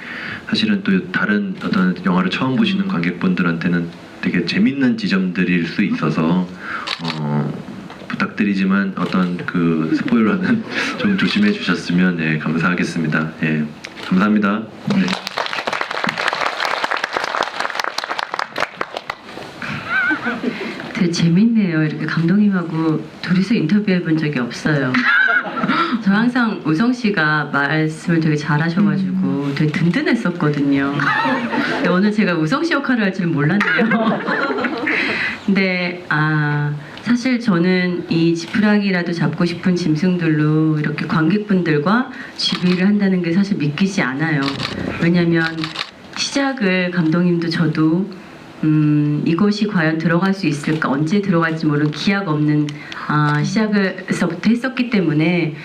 사실은 또 다른 어떤 영화를 처음 보시는 관객분들한테는 되게 재밌는 지점들일 수 있어서 부탁드리지만 어떤 그 스포일러는 좀 조심해 주셨으면 감사하겠습니다. 감사합니다. 네. 되게 재밌네요. 이렇게 감독님하고 둘이서 인터뷰해 본 적이 없어요. 저 항상 우성 씨가 말씀을 되게 잘하셔가지고 되게 든든했었거든요. 근데 오늘 제가 우성 씨 역할을 할 줄 몰랐네요. 근데 사실 저는 이 지푸라기라도 잡고 싶은 짐승들로 이렇게 관객분들과 GV를 한다는 게 사실 믿기지 않아요. 왜냐면 시작을 감독님도 저도 이것이 과연 들어갈 수 있을까, 언제 들어갈지 모르는 기약 없는 시작에서부터 했었기 때문에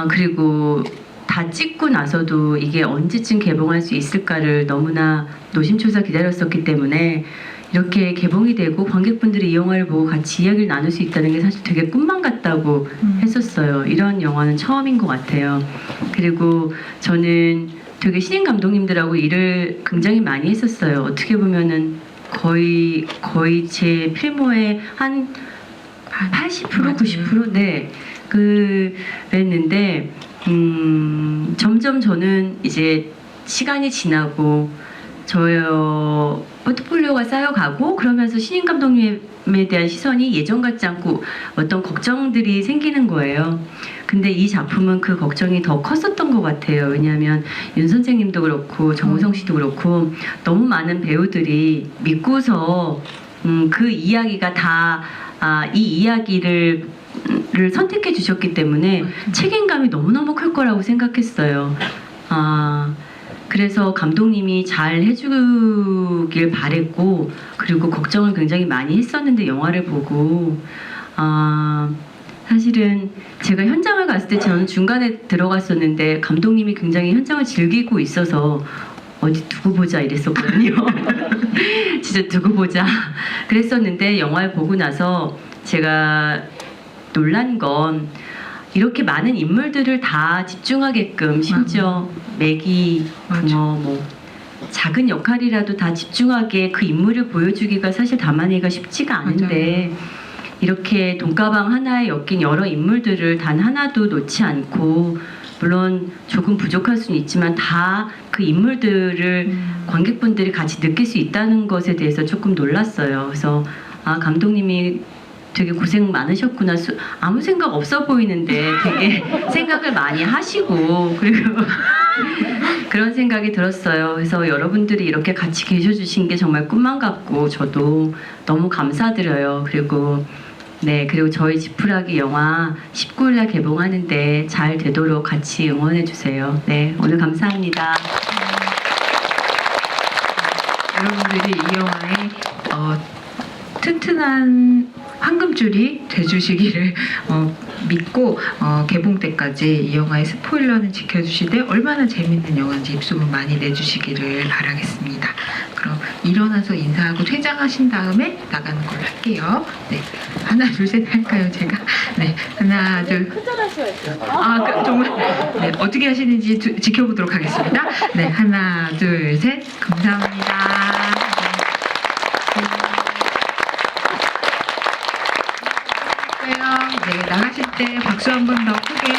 그리고 다 찍고 나서도 이게 언제쯤 개봉할 수 있을까를 너무나 노심초사 기다렸었기 때문에 이렇게 개봉이 되고 관객분들이 이 영화를 보고 같이 이야기를 나눌 수 있다는 게 사실 되게 꿈만 같다고 했었어요. 이런 영화는 처음인 것 같아요. 그리고 저는 되게 신인 감독님들하고 일을 굉장히 많이 했었어요. 어떻게 보면은 거의 제 필모의 한 80% 90% 네 그랬는데 점점 저는 이제 시간이 지나고 저의 포트폴리오가 쌓여가고 그러면서 신인 감독님에 대한 시선이 예전 같지 않고 어떤 걱정들이 생기는 거예요. 근데 이 작품은 그 걱정이 더 컸었던 것 같아요. 왜냐하면 윤 선생님도 그렇고 정우성 씨도 그렇고 너무 많은 배우들이 믿고서 그 이야기가 다 이 이야기를 선택해 주셨기 때문에 책임감이 너무너무 클 거라고 생각했어요. 그래서 감독님이 잘 해주길 바랬고 그리고 걱정을 굉장히 많이 했었는데 영화를 보고 사실은 제가 현장을 갔을 때 저는 중간에 들어갔었는데 감독님이 굉장히 현장을 즐기고 있어서 어디 두고 보자 이랬었거든요. 진짜 두고 보자 그랬었는데 영화를 보고 나서 제가 놀란 건 이렇게 많은 인물들을 다 집중하게끔 심지어 매기, 붕어 뭐 작은 역할이라도 다 집중하게 그 인물을 보여주기가 사실 담아내기가 쉽지가 않은데 이렇게 돈가방 하나에 엮인 여러 인물들을 단 하나도 놓지 않고 물론 조금 부족할 수는 있지만 다 그 인물들을 관객분들이 같이 느낄 수 있다는 것에 대해서 조금 놀랐어요. 그래서 감독님이 되게 고생 많으셨구나. 아무 생각 없어 보이는데 되게 생각을 많이 하시고 그리고 그런 생각이 들었어요. 그래서 여러분들이 이렇게 같이 계셔주신 게 정말 꿈만 같고 저도 너무 감사드려요. 그리고 저희 지푸라기 영화 19일날 개봉하는데 잘 되도록 같이 응원해주세요. 네, 오늘 감사합니다. 여러분들이 이 영화에 튼튼한 황금줄이 돼주시기를 믿고 개봉 때까지 이 영화의 스포일러는 지켜주시되 얼마나 재밌는 영화인지 입소문 많이 내주시기를 바라겠습니다. 그럼 일어나서 인사하고 퇴장하신 다음에 나가는 걸로 할게요. 네, 하나 둘 셋 할까요 제가? 네, 하나 둘. 정말 네, 어떻게 하시는지 지켜보도록 하겠습니다. 네, 하나 둘 셋. 감사합니다. 네, 나가실 때 박수 한 번 더 크게